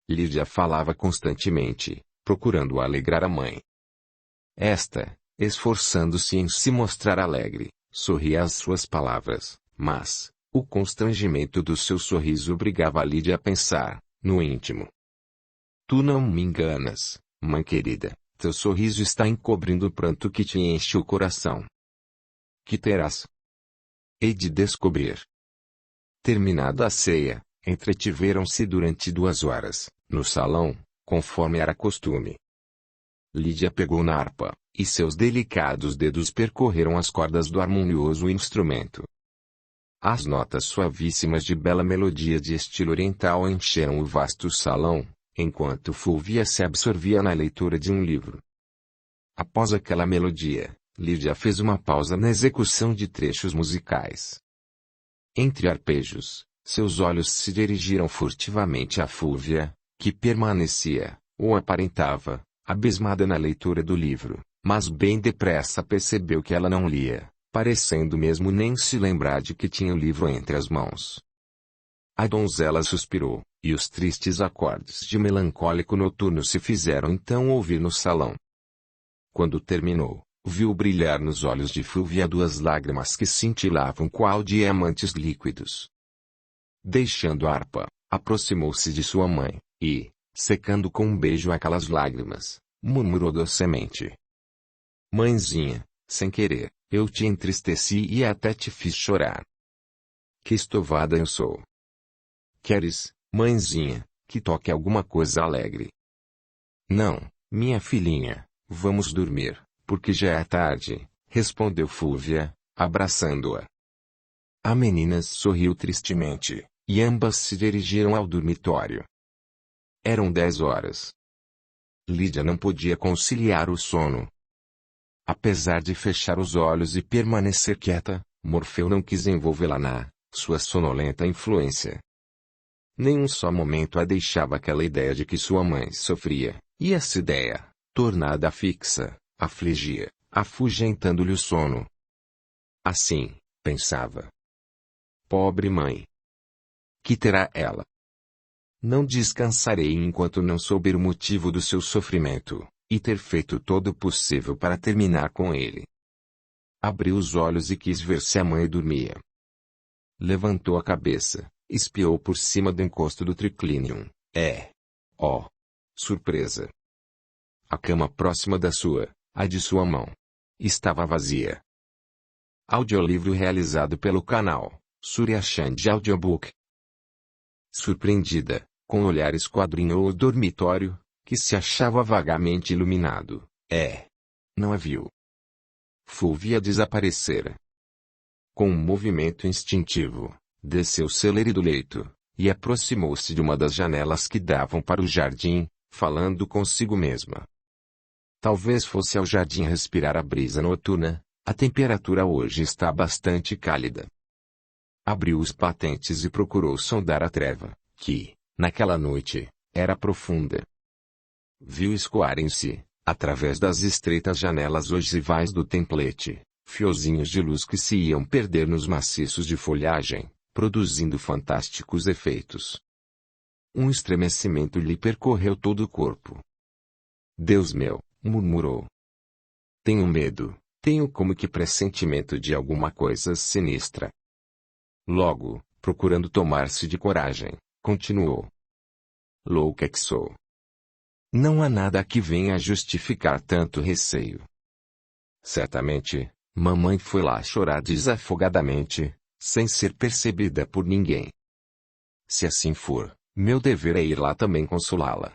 Lídia falava constantemente, procurando alegrar a mãe. Esta, esforçando-se em se mostrar alegre, sorria às suas palavras, mas o constrangimento do seu sorriso obrigava Lídia a pensar, no íntimo. Tu não me enganas, mãe querida, teu sorriso está encobrindo o pranto que te enche o coração. Que terás? Hei de descobrir. Terminada a ceia, entretiveram-se durante 2 horas, no salão, conforme era costume. Lídia pegou na harpa, e seus delicados dedos percorreram as cordas do harmonioso instrumento. As notas suavíssimas de bela melodia de estilo oriental encheram o vasto salão, enquanto Fúvia se absorvia na leitura de um livro. Após aquela melodia, Lídia fez uma pausa na execução de trechos musicais. Entre arpejos, seus olhos se dirigiram furtivamente a Fúvia, que permanecia, ou aparentava, abismada na leitura do livro, mas bem depressa percebeu que ela não lia, parecendo mesmo nem se lembrar de que tinha o livro entre as mãos. A donzela suspirou, e os tristes acordes de melancólico noturno se fizeram então ouvir no salão. Quando terminou, viu brilhar nos olhos de Fúvia 2 lágrimas que cintilavam qual diamantes líquidos. Deixando a harpa, aproximou-se de sua mãe, e, secando com um beijo aquelas lágrimas, murmurou docemente: Mãezinha, sem querer, eu te entristeci e até te fiz chorar. Que estovada eu sou! Queres, mãezinha, que toque alguma coisa alegre? Não, minha filhinha, vamos dormir, porque já é tarde, respondeu Fúvia, abraçando-a. A menina sorriu tristemente, e ambas se dirigiram ao dormitório. Eram 10 horas. Lídia não podia conciliar o sono. Apesar de fechar os olhos e permanecer quieta, Morfeu não quis envolvê-la na sua sonolenta influência. Nem um só momento a deixava aquela ideia de que sua mãe sofria, e essa ideia, tornada fixa, afligia, afugentando-lhe o sono. Assim, pensava. Pobre mãe! Que terá ela? Não descansarei enquanto não souber o motivo do seu sofrimento, e ter feito todo o possível para terminar com ele. Abriu os olhos e quis ver se a mãe dormia. Levantou a cabeça, espiou por cima do encosto do triclinium. Oh! Surpresa! A cama próxima da sua, a de sua mão, estava vazia. Audiolivro realizado pelo canal Surya Chand Audiobook. Surpreendida, com o olhar esquadrinhou o dormitório, que se achava vagamente iluminado. Não a viu. Fúvia desaparecera. Com um movimento instintivo, desceu celere do leito, e aproximou-se de uma das janelas que davam para o jardim, falando consigo mesma. Talvez fosse ao jardim respirar a brisa noturna, a temperatura hoje está bastante cálida. Abriu os batentes e procurou sondar a treva, que, naquela noite, era profunda. Viu escoarem-se, através das estreitas janelas ogivais do templete, fiozinhos de luz que se iam perder nos maciços de folhagem, produzindo fantásticos efeitos. Um estremecimento lhe percorreu todo o corpo. Deus meu, murmurou. Tenho medo, tenho como que pressentimento de alguma coisa sinistra. Logo, procurando tomar-se de coragem, continuou. Louca que sou. Não há nada que venha a justificar tanto receio. Certamente, mamãe foi lá chorar desafogadamente, sem ser percebida por ninguém. Se assim for, meu dever é ir lá também consolá-la.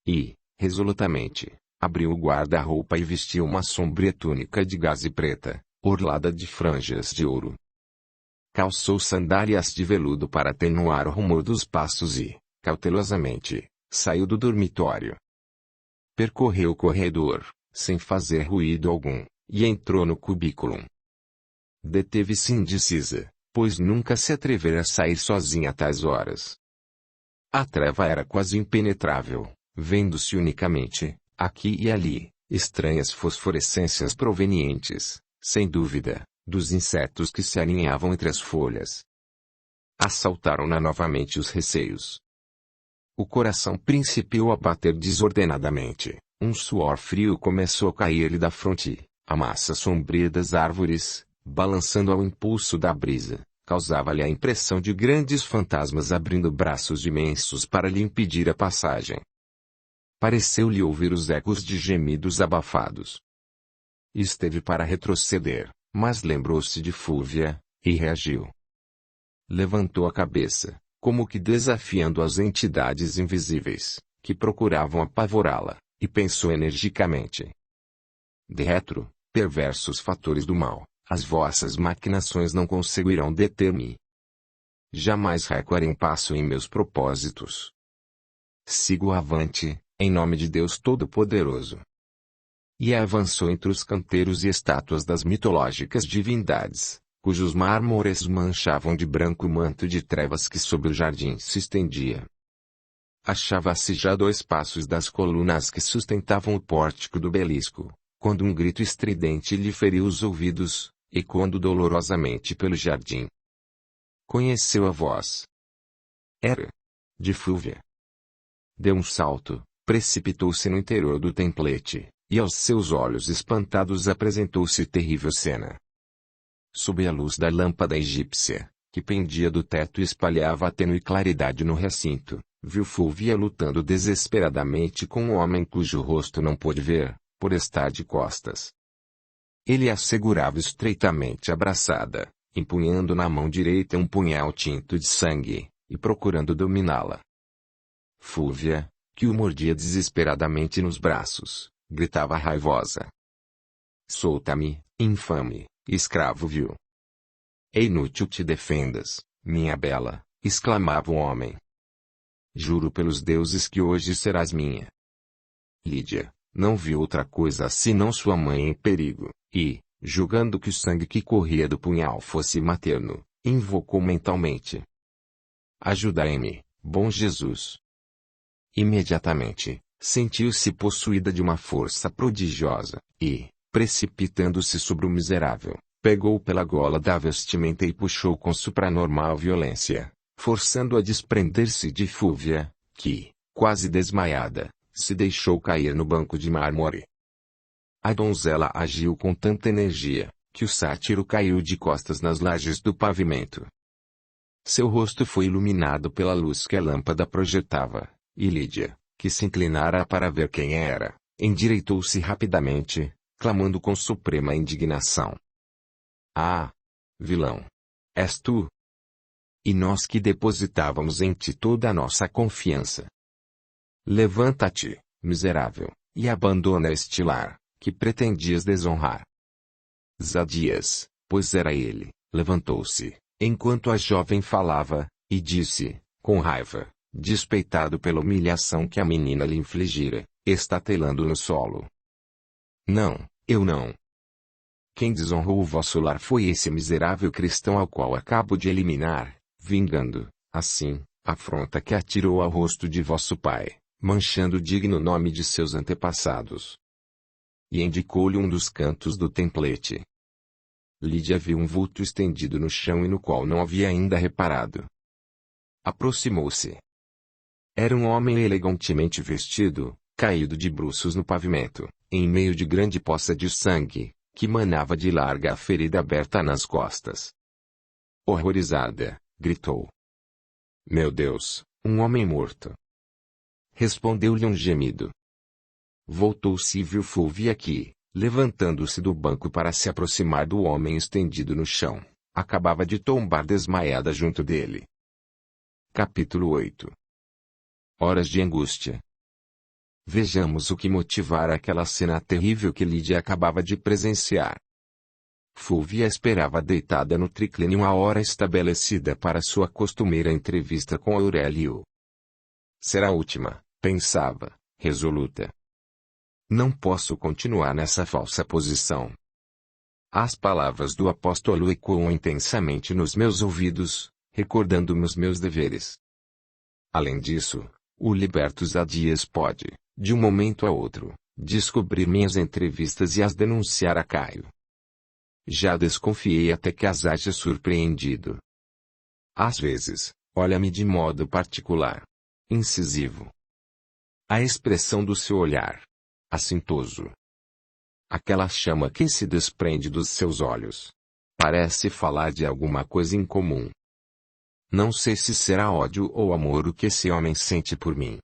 E, resolutamente, abriu o guarda-roupa e vestiu uma sombria túnica de gaze preta, orlada de franjas de ouro. Calçou sandálias de veludo para atenuar o rumor dos passos e, cautelosamente, saiu do dormitório. Percorreu o corredor, sem fazer ruído algum, e entrou no cubículo. Deteve-se indecisa, pois nunca se atrevera a sair sozinha a tais horas. A treva era quase impenetrável, vendo-se unicamente, aqui e ali, estranhas fosforescências provenientes, sem dúvida, dos insetos que se aninhavam entre as folhas. Assaltaram-na novamente os receios. O coração principiou a bater desordenadamente, um suor frio começou a cair-lhe da fronte, a massa sombria das árvores, balançando ao impulso da brisa, causava-lhe a impressão de grandes fantasmas abrindo braços imensos para lhe impedir a passagem. Pareceu-lhe ouvir os ecos de gemidos abafados. Esteve para retroceder, mas lembrou-se de Fúvia, e reagiu. Levantou a cabeça, como que desafiando as entidades invisíveis, que procuravam apavorá-la, e pensou energicamente. De retro, perversos fatores do mal, as vossas maquinações não conseguirão deter-me. Jamais recuarei um passo em meus propósitos. Sigo avante, em nome de Deus Todo-Poderoso. E avançou entre os canteiros e estátuas das mitológicas divindades, cujos mármores manchavam de branco o manto de trevas que sobre o jardim se estendia. Achava-se já a 2 passos das colunas que sustentavam o pórtico do belisco, quando um grito estridente lhe feriu os ouvidos, ecoando dolorosamente pelo jardim. Conheceu a voz. Era de Fúvia. Deu um salto, precipitou-se no interior do templete, e aos seus olhos espantados apresentou-se terrível cena. Sob a luz da lâmpada egípcia, que pendia do teto e espalhava a tênue claridade no recinto, viu Fúvia lutando desesperadamente com um homem cujo rosto não pôde ver, por estar de costas. Ele a segurava estreitamente abraçada, empunhando na mão direita um punhal tinto de sangue, e procurando dominá-la. Fúvia, que o mordia desesperadamente nos braços, gritava raivosa. Solta-me, infame, escravo vil. É inútil te defendas, minha bela, exclamava o homem. Juro pelos deuses que hoje serás minha. Lídia não viu outra coisa senão sua mãe em perigo, e, julgando que o sangue que corria do punhal fosse materno, invocou mentalmente. Ajudai-me, bom Jesus. Imediatamente, sentiu-se possuída de uma força prodigiosa, e, precipitando-se sobre o miserável, pegou pela gola da vestimenta e puxou com supranormal violência, forçando-a a desprender-se de Fúvia, que, quase desmaiada, se deixou cair no banco de mármore. A donzela agiu com tanta energia, que o sátiro caiu de costas nas lajes do pavimento. Seu rosto foi iluminado pela luz que a lâmpada projetava, e Lídia, que se inclinara para ver quem era, endireitou-se rapidamente, clamando com suprema indignação. Ah! Vilão! És tu? E nós que depositávamos em ti toda a nossa confiança. Levanta-te, miserável, e abandona este lar, que pretendias desonrar. Zadias, pois era ele, levantou-se, enquanto a jovem falava, e disse, com raiva, despeitado pela humilhação que a menina lhe infligira, estatelando no solo. Não, eu não. Quem desonrou o vosso lar foi esse miserável cristão ao qual acabo de eliminar, vingando, assim, a afronta que atirou ao rosto de vosso pai, manchando o digno nome de seus antepassados. E indicou-lhe um dos cantos do templete. Lídia viu um vulto estendido no chão e no qual não havia ainda reparado. Aproximou-se. Era um homem elegantemente vestido, caído de bruços no pavimento, em meio de grande poça de sangue, que manava de larga ferida aberta nas costas. Horrorizada, gritou. Meu Deus, um homem morto. Respondeu-lhe um gemido. Voltou-se e viu Fúvia que, levantando-se do banco para se aproximar do homem estendido no chão, acabava de tombar desmaiada junto dele. Capítulo 8. Horas de angústia. Vejamos o que motivara aquela cena terrível que Lídia acabava de presenciar. Fúvia esperava deitada no triclínio a hora estabelecida para sua costumeira entrevista com Aurélio. Será a última, pensava, resoluta. Não posso continuar nessa falsa posição. As palavras do apóstolo ecoam intensamente nos meus ouvidos, recordando-me os meus deveres. Além disso, o liberto Zadias pode, de um momento a outro, descobrir minhas entrevistas e as denunciar a Caio. Já desconfiei até que as haja surpreendido. Às vezes, olha-me de modo particular. Incisivo. A expressão do seu olhar. Assintoso. Aquela chama que se desprende dos seus olhos. Parece falar de alguma coisa em comum. Não sei se será ódio ou amor o que esse homem sente por mim.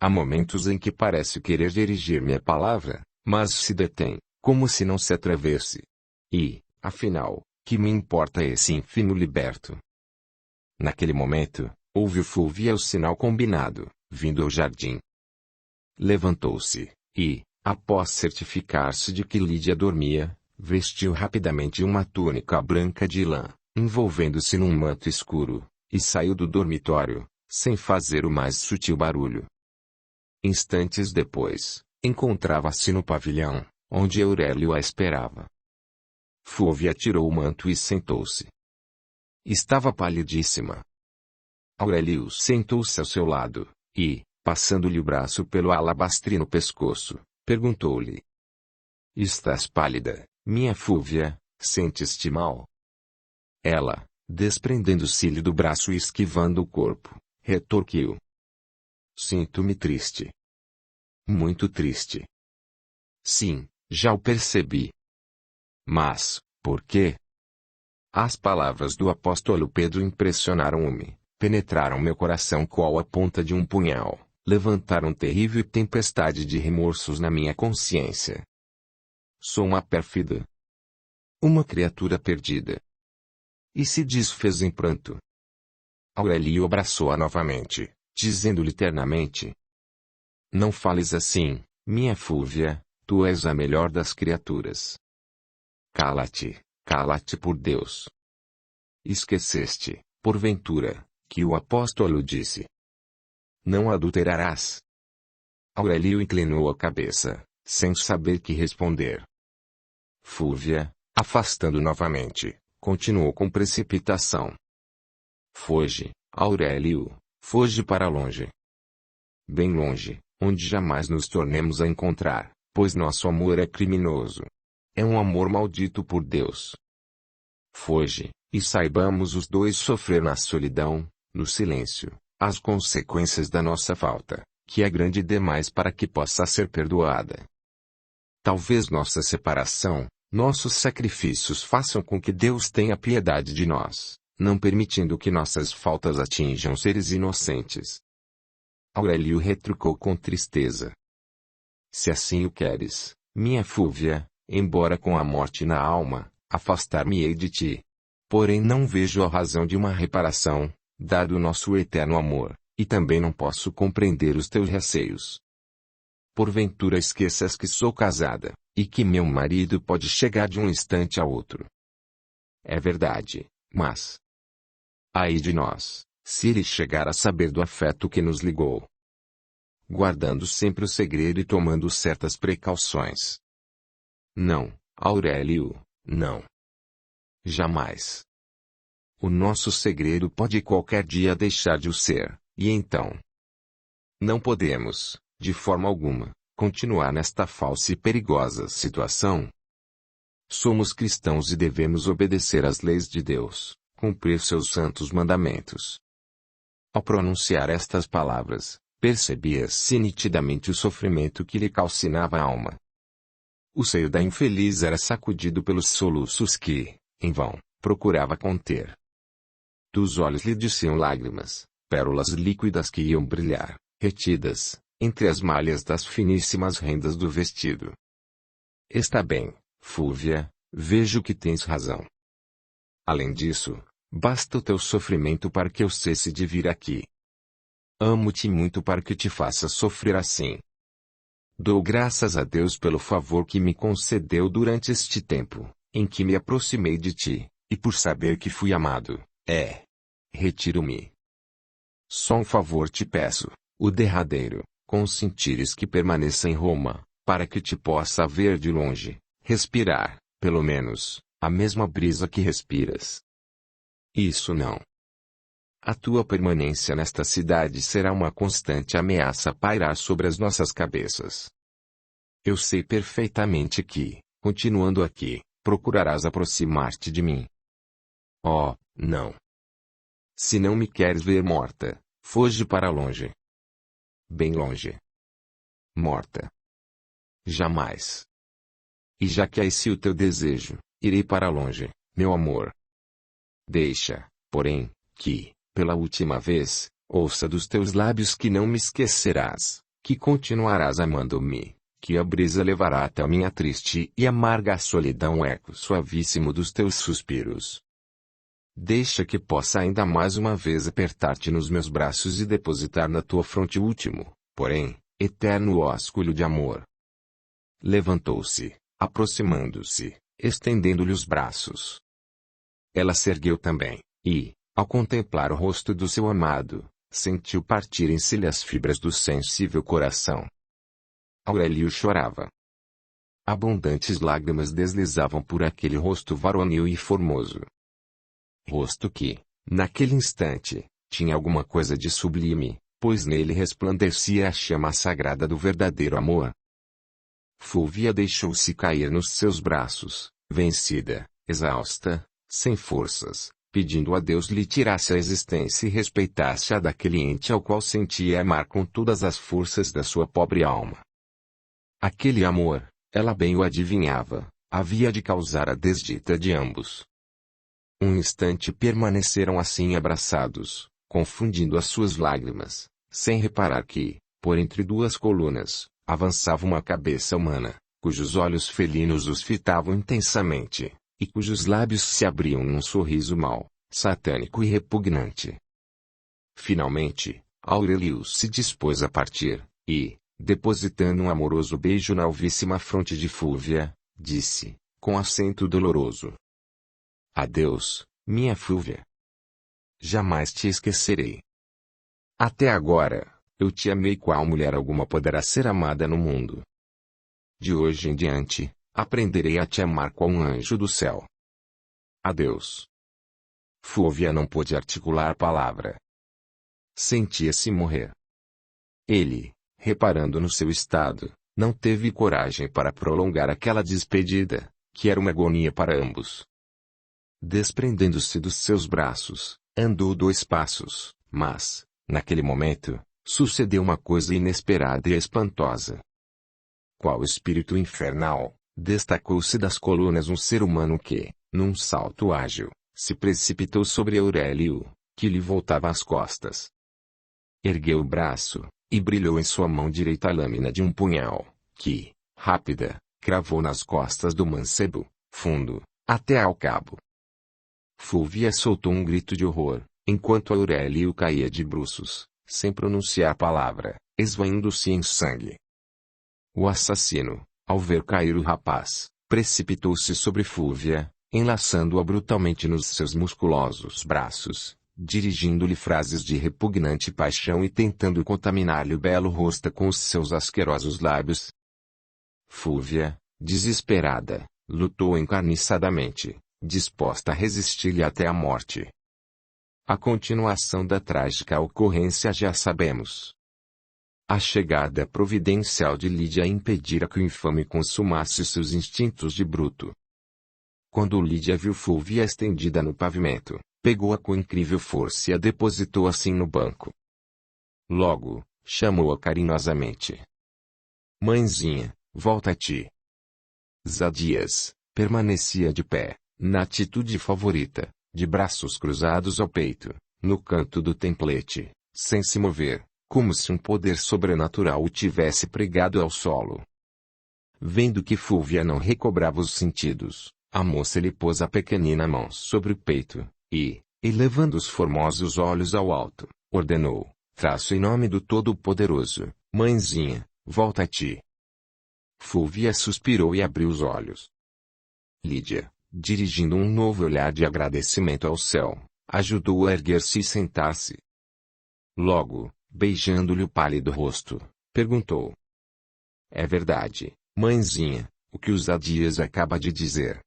Há momentos em que parece querer dirigir-me a palavra, mas se detém, como se não se atrevesse. E, afinal, que me importa esse infino liberto? Naquele momento, ouve Fulvia o sinal combinado, vindo ao jardim. Levantou-se, e, após certificar-se de que Lídia dormia, vestiu rapidamente uma túnica branca de lã, envolvendo-se num manto escuro, e saiu do dormitório, sem fazer o mais sutil barulho. Instantes depois, encontrava-se no pavilhão, onde Aurélio a esperava. Fulvia tirou o manto e sentou-se. Estava palidíssima. Aurélio sentou-se ao seu lado, e, passando-lhe o braço pelo alabastrino pescoço, perguntou-lhe: Estás pálida, minha Fulvia, sentes-te mal? Ela, desprendendo-se-lhe do braço e esquivando o corpo, retorquiu: Sinto-me triste. Muito triste. Sim, já o percebi. Mas, por quê? As palavras do apóstolo Pedro impressionaram-me, penetraram meu coração qual a ponta de um punhal, levantaram terrível tempestade de remorsos na minha consciência. Sou uma pérfida. Uma criatura perdida. E se desfez em pranto. Aurélio abraçou-a novamente, dizendo-lhe ternamente: Não fales assim, minha Fulvia, tu és a melhor das criaturas. Cala-te, cala-te por Deus. Esqueceste, porventura, que o apóstolo disse: Não adulterarás. Aurélio inclinou a cabeça, sem saber que responder. Fulvia, afastando novamente, continuou com precipitação: Foge, Aurélio, foge para longe. Bem longe, onde jamais nos tornemos a encontrar, pois nosso amor é criminoso. É um amor maldito por Deus. Foge, e saibamos os dois sofrer na solidão, no silêncio, as consequências da nossa falta, que é grande demais para que possa ser perdoada. Talvez nossa separação, nossos sacrifícios façam com que Deus tenha piedade de nós, não permitindo que nossas faltas atinjam seres inocentes. Aurélio retrucou com tristeza: Se assim o queres, minha Fulvia, embora com a morte na alma, afastar-me-ei de ti. Porém não vejo a razão de uma reparação, dado o nosso eterno amor, e também não posso compreender os teus receios. Porventura esqueças que sou casada, e que meu marido pode chegar de um instante a outro. É verdade, mas... ai de nós, se ele chegar a saber do afeto que nos ligou. Guardando sempre o segredo e tomando certas precauções. Não, Aurélio, não. Jamais. O nosso segredo pode qualquer dia deixar de o ser, e então? Não podemos, de forma alguma, continuar nesta falsa e perigosa situação. Somos cristãos e devemos obedecer às leis de Deus, cumprir seus santos mandamentos. Ao pronunciar estas palavras, percebia-se nitidamente o sofrimento que lhe calcinava a alma. O seio da infeliz era sacudido pelos soluços que, em vão, procurava conter. Dos olhos lhe desciam lágrimas, pérolas líquidas que iam brilhar, retidas, entre as malhas das finíssimas rendas do vestido. Está bem, Fulvia, vejo que tens razão. Além disso, basta o teu sofrimento para que eu cesse de vir aqui. Amo-te muito para que te faça sofrer assim. Dou graças a Deus pelo favor que me concedeu durante este tempo, em que me aproximei de ti, e por saber que fui amado. Retiro-me. Só um favor te peço, o derradeiro, consentires que permaneça em Roma, para que te possa ver de longe, respirar, pelo menos, a mesma brisa que respiras. Isso não. A tua permanência nesta cidade será uma constante ameaça a pairar sobre as nossas cabeças. Eu sei perfeitamente que, continuando aqui, procurarás aproximar-te de mim. Oh, não. Se não me queres ver morta, foge para longe. Bem longe. Morta. Jamais. E já que é esse o teu desejo, irei para longe, meu amor. Deixa, porém, que, pela última vez, ouça dos teus lábios que não me esquecerás, que continuarás amando-me, que a brisa levará até a minha triste e amarga solidão o eco suavíssimo dos teus suspiros. Deixa que possa ainda mais uma vez apertar-te nos meus braços e depositar na tua fronte o último, porém, eterno ósculo de amor. Levantou-se, aproximando-se, estendendo-lhe os braços. Ela se ergueu também, e, ao contemplar o rosto do seu amado, sentiu partirem-se-lhe as fibras do sensível coração. Aurélio chorava. Abundantes lágrimas deslizavam por aquele rosto varonil e formoso. Rosto que, naquele instante, tinha alguma coisa de sublime, pois nele resplandecia a chama sagrada do verdadeiro amor. Fúvia deixou-se cair nos seus braços, vencida, exausta, sem forças, pedindo a Deus lhe tirasse a existência e respeitasse a daquele ente ao qual sentia amar com todas as forças da sua pobre alma. Aquele amor, ela bem o adivinhava, havia de causar a desdita de ambos. Um instante permaneceram assim abraçados, confundindo as suas lágrimas, sem reparar que, por entre duas colunas, avançava uma cabeça humana, cujos olhos felinos os fitavam intensamente, e cujos lábios se abriam num sorriso mau, satânico e repugnante. Finalmente, Aurélio se dispôs a partir, e, depositando um amoroso beijo na alvíssima fronte de Fúvia, disse, com acento doloroso: Adeus, minha Fúvia. Jamais te esquecerei. Até agora, eu te amei qual mulher alguma poderá ser amada no mundo. De hoje em diante, aprenderei a te amar qual um anjo do céu. Adeus. Fúvia não pôde articular palavra. Sentia-se morrer. Ele, reparando no seu estado, não teve coragem para prolongar aquela despedida, que era uma agonia para ambos. Desprendendo-se dos seus braços, andou 2 passos, mas, naquele momento, sucedeu uma coisa inesperada e espantosa. Qual espírito infernal, destacou-se das colunas um ser humano que, num salto ágil, se precipitou sobre Aurélio, que lhe voltava as costas. Ergueu o braço, e brilhou em sua mão direita a lâmina de um punhal, que, rápida, cravou nas costas do mancebo, fundo, até ao cabo. Fúvia soltou um grito de horror, enquanto Aurélio caía de bruços, sem pronunciar palavra, esvaindo-se em sangue. O assassino, ao ver cair o rapaz, precipitou-se sobre Fúvia, enlaçando-a brutalmente nos seus musculosos braços, dirigindo-lhe frases de repugnante paixão e tentando contaminar-lhe o belo rosto com os seus asquerosos lábios. Fúvia, desesperada, lutou encarniçadamente, disposta a resistir-lhe até a morte. A continuação da trágica ocorrência já sabemos. A chegada providencial de Lídia impedira que o infame consumasse seus instintos de bruto. Quando Lídia viu Fúvia estendida no pavimento, pegou-a com incrível força e a depositou assim no banco. Logo, chamou-a carinhosamente. Mãezinha, volta a ti. Zadias permanecia de pé, na atitude favorita, de braços cruzados ao peito, no canto do templete, sem se mover, como se um poder sobrenatural o tivesse pregado ao solo. Vendo que Fúvia não recobrava os sentidos, a moça lhe pôs a pequenina mão sobre o peito, e, elevando os formosos olhos ao alto, ordenou, traço em nome do Todo-Poderoso, mãezinha, volta a ti. Fúvia suspirou e abriu os olhos. Lídia, dirigindo um novo olhar de agradecimento ao céu, ajudou-o a erguer-se e sentar-se. Logo, beijando-lhe o pálido rosto, perguntou: É verdade, mãezinha, o que o Zadias acaba de dizer?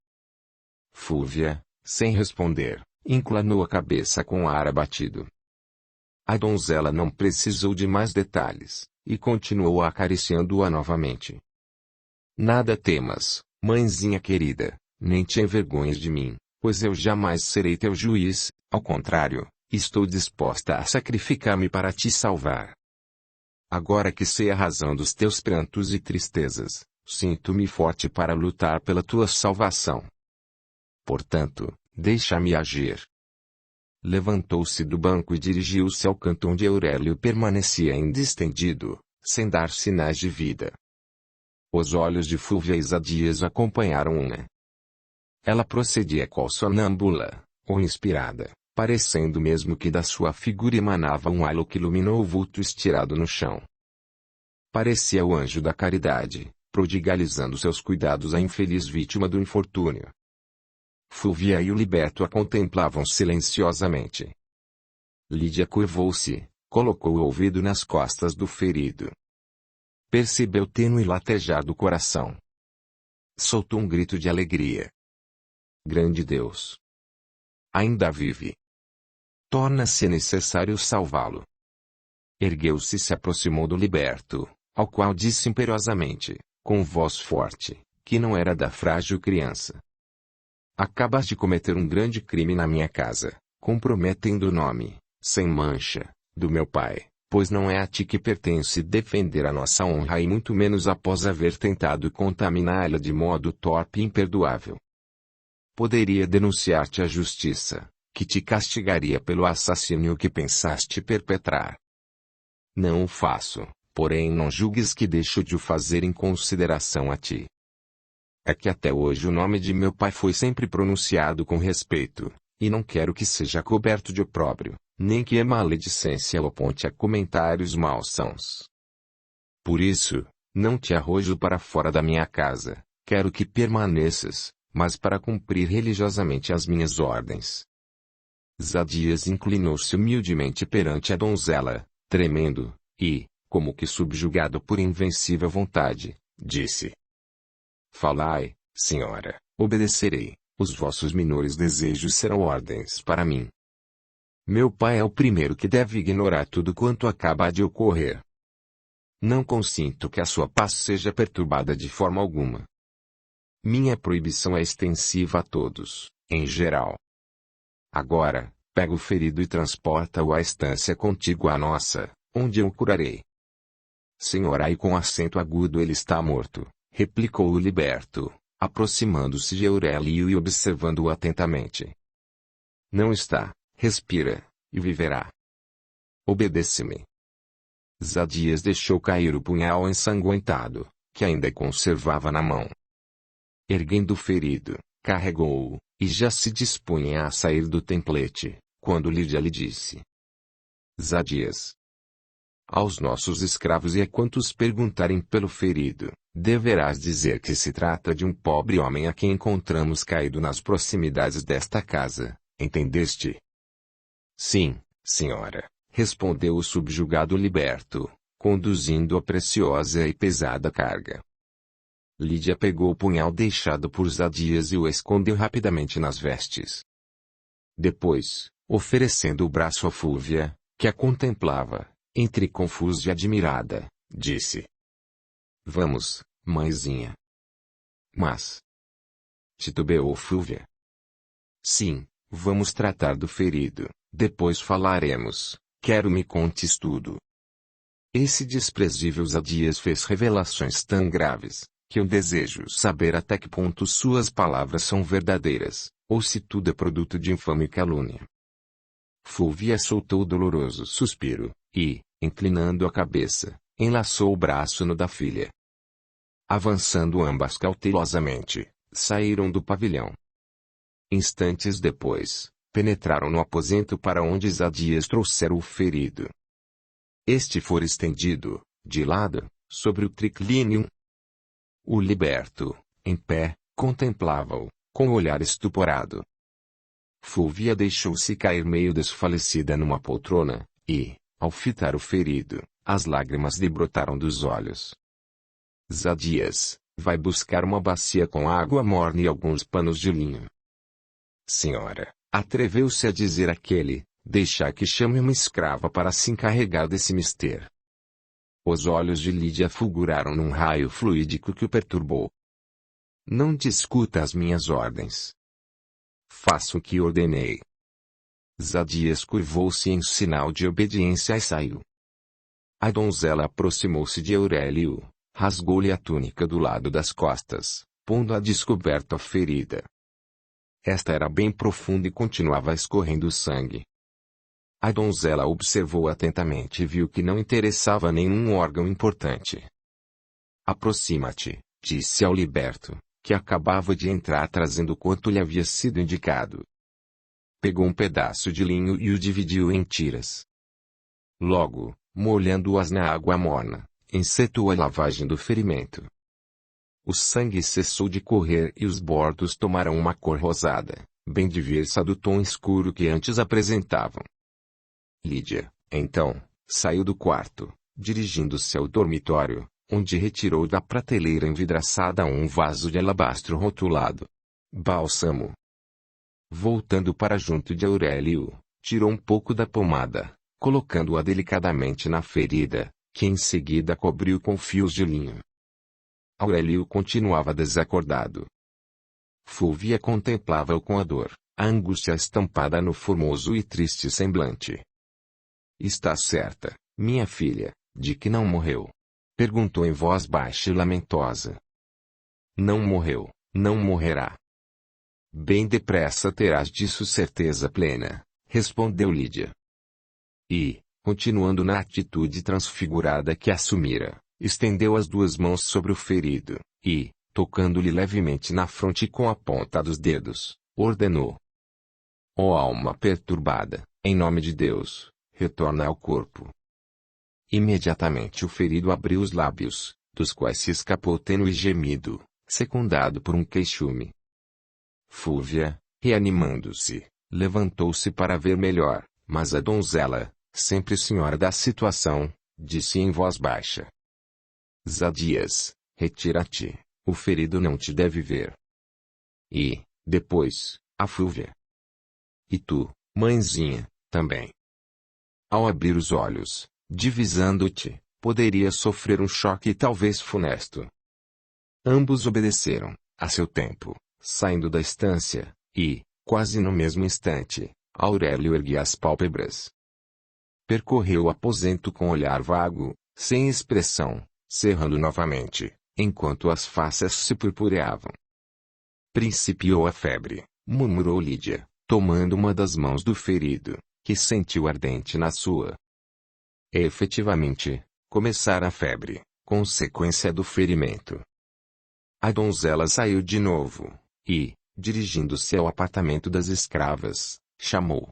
Fúvia, sem responder, inclinou a cabeça com ar abatido. A donzela não precisou de mais detalhes, e continuou acariciando-a novamente. Nada temas, mãezinha querida, nem te envergonhes de mim, pois eu jamais serei teu juiz, ao contrário, estou disposta a sacrificar-me para te salvar. Agora que sei a razão dos teus prantos e tristezas, sinto-me forte para lutar pela tua salvação. Portanto, deixa-me agir. Levantou-se do banco e dirigiu-se ao canto onde Aurélio permanecia ainda estendido, sem dar sinais de vida. Os olhos de Fúvia e Zadias acompanharam-na. Ela procedia qual sonâmbula, ou inspirada, parecendo mesmo que da sua figura emanava um halo que iluminou o vulto estirado no chão. Parecia o anjo da caridade, prodigalizando seus cuidados à infeliz vítima do infortúnio. Fúvia e o liberto a contemplavam silenciosamente. Lídia curvou-se, colocou o ouvido nas costas do ferido. Percebeu tênue latejar do coração. Soltou um grito de alegria. Grande Deus! Ainda vive. Torna-se necessário salvá-lo. Ergueu-se e se aproximou do liberto, ao qual disse imperiosamente, com voz forte, que não era da frágil criança. Acabas de cometer um grande crime na minha casa, comprometendo o nome, sem mancha, do meu pai, pois não é a ti que pertence defender a nossa honra e muito menos após haver tentado contaminá-la de modo torpe e imperdoável. Poderia denunciar-te à justiça, que te castigaria pelo assassínio que pensaste perpetrar. Não o faço, porém não julgues que deixo de o fazer em consideração a ti. É que até hoje o nome de meu pai foi sempre pronunciado com respeito, e não quero que seja coberto de opróbrio, nem que a maledicência o aponte a comentários malsãos. Por isso, não te arrojo para fora da minha casa, quero que permaneças, mas para cumprir religiosamente as minhas ordens. Zadias inclinou-se humildemente perante a donzela, tremendo, e, como que subjugado por invencível vontade, disse: Falai, senhora, obedecerei, os vossos menores desejos serão ordens para mim. Meu pai é o primeiro que deve ignorar tudo quanto acaba de ocorrer. Não consinto que a sua paz seja perturbada de forma alguma. Minha proibição é extensiva a todos, em geral. Agora, pega o ferido e transporta-o à estância contígua à nossa, onde eu o curarei. Senhora, e com acento agudo ele está morto, replicou o liberto, aproximando-se de Aurélio e observando-o atentamente. Não está, respira, e viverá. Obedece-me. Zadias deixou cair o punhal ensanguentado, que ainda conservava na mão. Erguendo o ferido, carregou-o, e já se dispunha a sair do templete, quando Lídia lhe disse: Zadias, aos nossos escravos e a quantos perguntarem pelo ferido, deverás dizer que se trata de um pobre homem a quem encontramos caído nas proximidades desta casa, entendeste? Sim, senhora, respondeu o subjugado liberto, conduzindo a preciosa e pesada carga. Lídia pegou o punhal deixado por Zadias e o escondeu rapidamente nas vestes. Depois, oferecendo o braço a Fúvia, que a contemplava, entre confusa e admirada, disse: Vamos, mãezinha. Mas... titubeou Fúvia. Sim, vamos tratar do ferido, depois falaremos, quero me contes tudo. Esse desprezível Zadias fez revelações tão graves, que eu desejo saber até que ponto suas palavras são verdadeiras, ou se tudo é produto de infame calúnia. Fúvia soltou o doloroso suspiro, e, inclinando a cabeça, enlaçou o braço no da filha. Avançando ambas cautelosamente, saíram do pavilhão. Instantes depois, penetraram no aposento para onde Zadias trouxera o ferido. Este fora estendido, de lado, sobre o triclínio. O liberto, em pé, contemplava-o, com o olhar estuporado. Fúvia deixou-se cair meio desfalecida numa poltrona, e, ao fitar o ferido, as lágrimas lhe brotaram dos olhos. Zadias, vai buscar uma bacia com água morna e alguns panos de linho. Senhora, atreveu-se a dizer aquele, deixar que chame uma escrava para se encarregar desse mister. Os olhos de Lídia fulguraram num raio fluídico que o perturbou. Não discuta as minhas ordens. Faça o que ordenei. Zadias curvou-se em sinal de obediência e saiu. A donzela aproximou-se de Aurélio, rasgou-lhe a túnica do lado das costas, pondo a descoberto a ferida. Esta era bem profunda e continuava escorrendo sangue. A donzela observou atentamente e viu que não interessava nenhum órgão importante. Aproxima-te, disse ao liberto, que acabava de entrar trazendo quanto lhe havia sido indicado. Pegou um pedaço de linho e o dividiu em tiras. Logo, molhando-as na água morna, encetou a lavagem do ferimento. O sangue cessou de correr e os bordos tomaram uma cor rosada, bem diversa do tom escuro que antes apresentavam. Lídia, então, saiu do quarto, dirigindo-se ao dormitório, onde retirou da prateleira envidraçada um vaso de alabastro rotulado bálsamo. Voltando para junto de Aurélio, tirou um pouco da pomada, colocando-a delicadamente na ferida, que em seguida cobriu com fios de linho. Aurélio continuava desacordado. Fúvia contemplava-o com a dor, a angústia estampada no formoso e triste semblante. Está certa, minha filha, de que não morreu? Perguntou em voz baixa e lamentosa. Não morreu, não morrerá. Bem depressa terás disso certeza plena, respondeu Lídia. E, continuando na atitude transfigurada que assumira, estendeu as duas mãos sobre o ferido, e, tocando-lhe levemente na fronte com a ponta dos dedos, ordenou. Ó alma perturbada, em nome de Deus, retorna ao corpo. Imediatamente o ferido abriu os lábios, dos quais se escapou tênue gemido, secundado por um queixume. Fúvia, reanimando-se, levantou-se para ver melhor, mas a donzela, sempre senhora da situação, disse em voz baixa. Zadias, retira-te, o ferido não te deve ver. E, depois, a Fúvia. E tu, mãezinha, também. Ao abrir os olhos, divisando-te, poderia sofrer um choque talvez funesto. Ambos obedeceram, a seu tempo, saindo da estância, e, quase no mesmo instante, Aurélio erguia as pálpebras. Percorreu o aposento com olhar vago, sem expressão, cerrando novamente, enquanto as faces se purpureavam. Principiou a febre, murmurou Lídia, tomando uma das mãos do ferido, que sentiu ardente na sua. E efetivamente, começara a febre, consequência do ferimento. A donzela saiu de novo, e, dirigindo-se ao apartamento das escravas, chamou.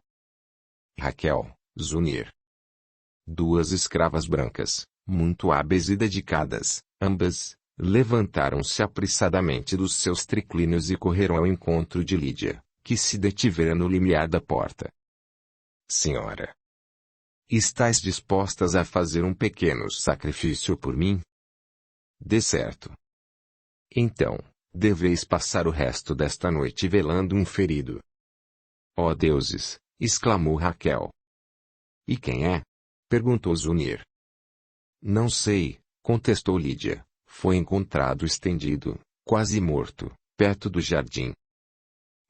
Raquel, Zunir. Duas escravas brancas, muito hábeis e dedicadas, ambas, levantaram-se apressadamente dos seus triclínios e correram ao encontro de Lídia, que se detivera no limiar da porta. Senhora. Estais dispostas a fazer um pequeno sacrifício por mim? De certo. Então, deveis passar o resto desta noite velando um ferido. Ó deuses, exclamou Raquel. E quem é? Perguntou Zunir. Não sei, contestou Lídia. Foi encontrado estendido, quase morto, perto do jardim.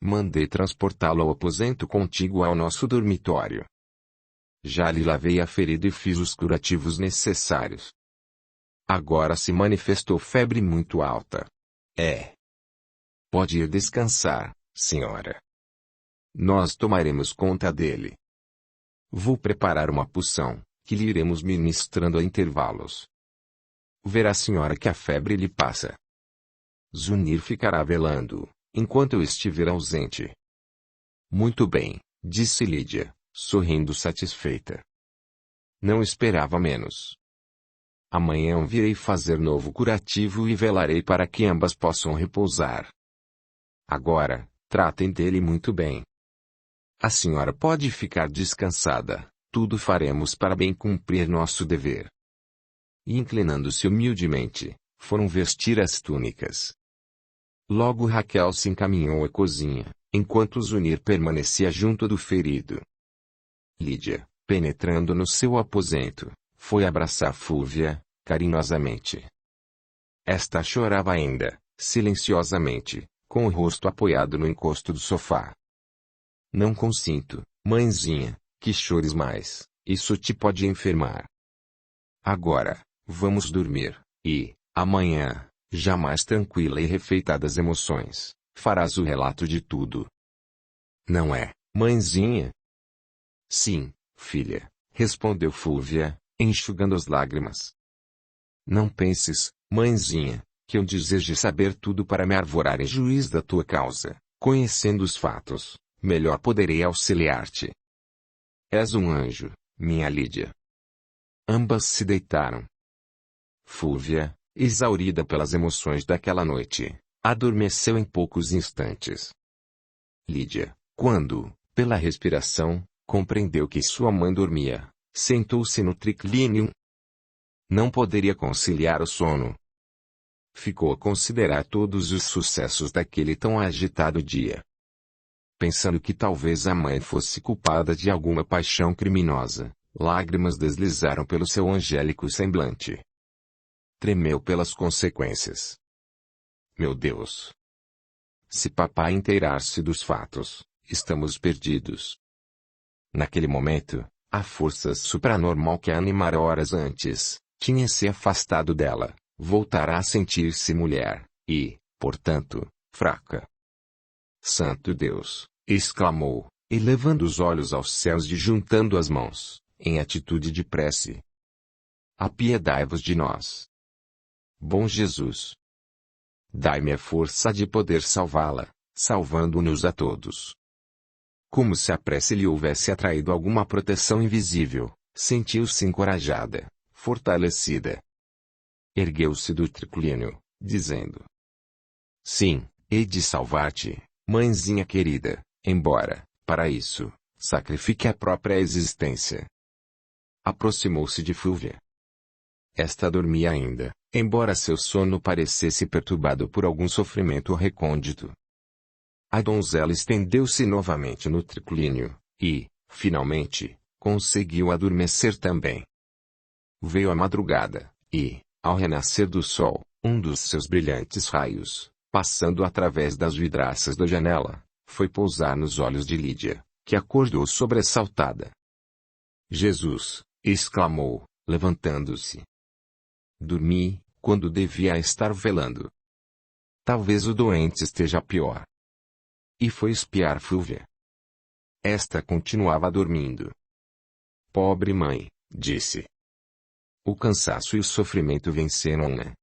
Mandei transportá-lo ao aposento contíguo ao nosso dormitório. Já lhe lavei a ferida e fiz os curativos necessários. Agora se manifestou febre muito alta. Pode ir descansar, senhora. Nós tomaremos conta dele. Vou preparar uma poção, que lhe iremos ministrando a intervalos. Verá a senhora que a febre lhe passa. Zunir ficará velando, enquanto eu estiver ausente. Muito bem, disse Lídia, sorrindo satisfeita. Não esperava menos. Amanhã virei fazer novo curativo e velarei para que ambas possam repousar. Agora, tratem dele muito bem. A senhora pode ficar descansada, tudo faremos para bem cumprir nosso dever. E inclinando-se humildemente, foram vestir as túnicas. Logo Raquel se encaminhou à cozinha, enquanto Zunir permanecia junto do ferido. Lídia, penetrando no seu aposento, foi abraçar Fúvia, carinhosamente. Esta chorava ainda, silenciosamente, com o rosto apoiado no encosto do sofá. Não consinto, mãezinha, que chores mais, isso te pode enfermar. Agora, vamos dormir, e, amanhã, já mais tranquila e refeitada das emoções, farás o relato de tudo. não é, mãezinha? Sim, filha, respondeu Fúvia, enxugando as lágrimas. Não penses, mãezinha, que eu deseje saber tudo para me arvorar em juiz da tua causa. Conhecendo os fatos, melhor poderei auxiliar-te. És um anjo, minha Lídia. Ambas se deitaram. Fúvia, exaurida pelas emoções daquela noite, adormeceu em poucos instantes. Lídia, quando, pela respiração, compreendeu que sua mãe dormia, sentou-se no triclínio. Não poderia conciliar o sono. Ficou a considerar todos os sucessos daquele tão agitado dia. Pensando que talvez a mãe fosse culpada de alguma paixão criminosa, lágrimas deslizaram pelo seu angélico semblante. Tremeu pelas consequências. Meu Deus! Se papai inteirar-se dos fatos, estamos perdidos. Naquele momento, a força supranormal que a animara horas antes, tinha se afastado dela, voltara a sentir-se mulher, e, portanto, fraca. Santo Deus! Exclamou, elevando os olhos aos céus e juntando as mãos, em atitude de prece. Apiedai-vos de nós. Bom Jesus! Dai-me a força de poder salvá-la, salvando-nos a todos. Como se a prece lhe houvesse atraído alguma proteção invisível, sentiu-se encorajada, fortalecida. Ergueu-se do triclínio, dizendo: Sim, hei de salvar-te, mãezinha querida, embora, para isso, sacrifique a própria existência. Aproximou-se de Fúvia. Esta dormia ainda, embora seu sono parecesse perturbado por algum sofrimento recôndito. A donzela estendeu-se novamente no triclínio, e, finalmente, conseguiu adormecer também. Veio a madrugada, e, ao renascer do sol, um dos seus brilhantes raios, passando através das vidraças da janela, foi pousar nos olhos de Lídia, que acordou sobressaltada. Jesus! Exclamou, levantando-se. Dormi, quando devia estar velando. Talvez o doente esteja pior. E foi espiar Fúvia. Esta continuava dormindo. Pobre mãe, disse. O cansaço e o sofrimento venceram-na.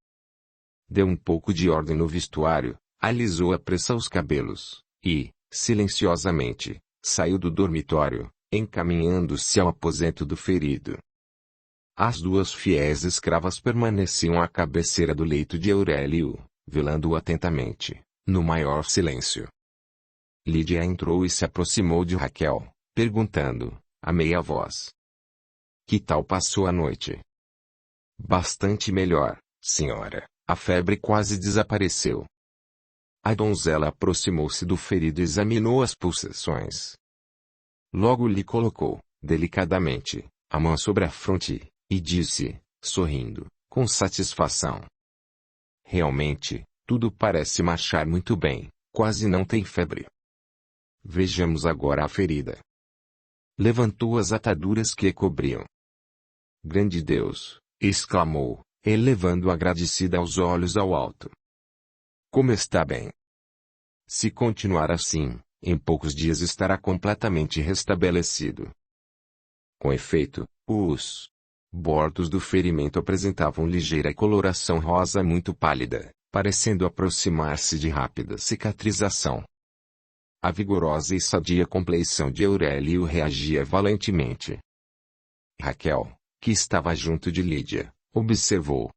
Deu um pouco de ordem no vestuário, alisou à pressa os cabelos, e, silenciosamente, saiu do dormitório, encaminhando-se ao aposento do ferido. As duas fiéis escravas permaneciam à cabeceira do leito de Aurélio, velando-o atentamente, no maior silêncio. Lídia entrou e se aproximou de Raquel, perguntando, a meia voz: Que tal passou a noite? Bastante melhor, senhora, a febre quase desapareceu. A donzela aproximou-se do ferido e examinou as pulsações. Logo lhe colocou, delicadamente, a mão sobre a fronte, e disse, sorrindo, com satisfação: Realmente, tudo parece marchar muito bem, quase não tem febre. Vejamos agora a ferida. Levantou as ataduras que a cobriam. Grande Deus! Exclamou, elevando agradecida os olhos ao alto. Como está bem? Se continuar assim, em poucos dias estará completamente restabelecido. Com efeito, os bordos do ferimento apresentavam ligeira coloração rosa muito pálida, parecendo aproximar-se de rápida cicatrização. A vigorosa e sadia compleição de Aurélio reagia valentemente. Raquel, que estava junto de Lídia, observou: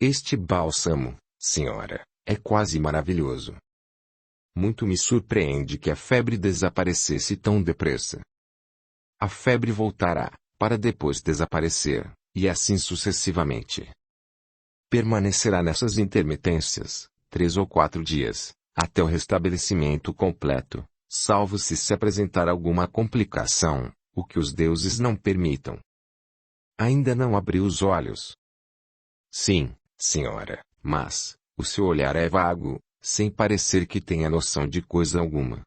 Este bálsamo, senhora, é quase maravilhoso. Muito me surpreende que a febre desaparecesse tão depressa. A febre voltará, para depois desaparecer, e assim sucessivamente. Permanecerá nessas intermitências, 3 ou 4 dias, até o restabelecimento completo, salvo se apresentar alguma complicação, o que os deuses não permitam. Ainda não abriu os olhos? Sim, senhora, mas, o seu olhar é vago, sem parecer que tenha noção de coisa alguma.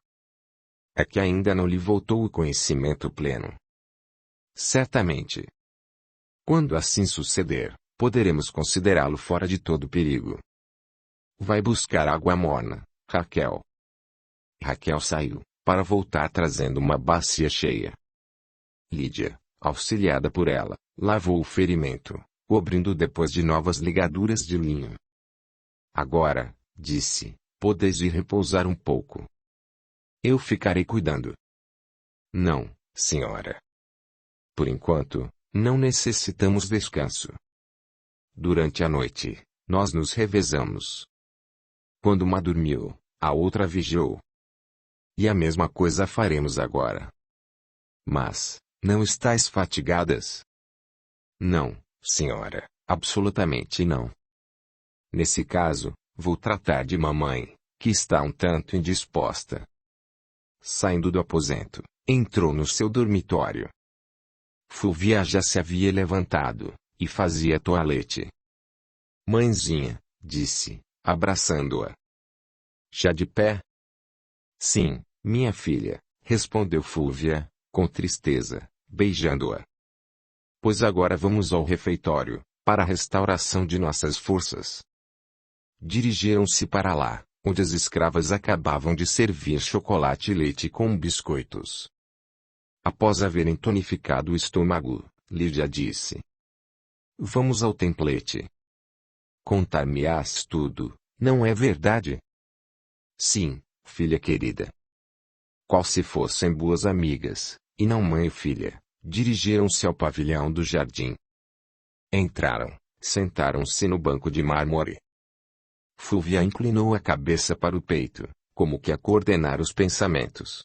É que ainda não lhe voltou o conhecimento pleno. Certamente. Quando assim suceder, poderemos considerá-lo fora de todo perigo. Vai buscar água morna, Raquel. Raquel saiu, para voltar trazendo uma bacia cheia. Lídia, auxiliada por ela, lavou o ferimento, cobrindo depois de novas ligaduras de linho. Agora, disse, podeis ir repousar um pouco. Eu ficarei cuidando. Não, senhora. Por enquanto, não necessitamos descanso. Durante a noite, nós nos revezamos. Quando uma dormiu, a outra vigiou. E a mesma coisa faremos agora. Mas, não estáis fatigadas? Não, senhora, absolutamente não. Nesse caso, vou tratar de mamãe, que está um tanto indisposta. Saindo do aposento, entrou no seu dormitório. Fúvia já se havia levantado, e fazia toalete. Mãezinha, disse, abraçando-a. Já de pé? Sim, minha filha, respondeu Fúvia, com tristeza, beijando-a. Pois agora vamos ao refeitório, para a restauração de nossas forças. Dirigiram-se para lá, onde as escravas acabavam de servir chocolate e leite com biscoitos. Após haverem tonificado o estômago, Lídia disse: Vamos ao templete. Contar-me-ás tudo, não é verdade? Sim, filha querida. Qual se fossem boas amigas, e não mãe e filha, dirigiram-se ao pavilhão do jardim. Entraram, sentaram-se no banco de mármore. Fúvia inclinou a cabeça para o peito, como que a coordenar os pensamentos.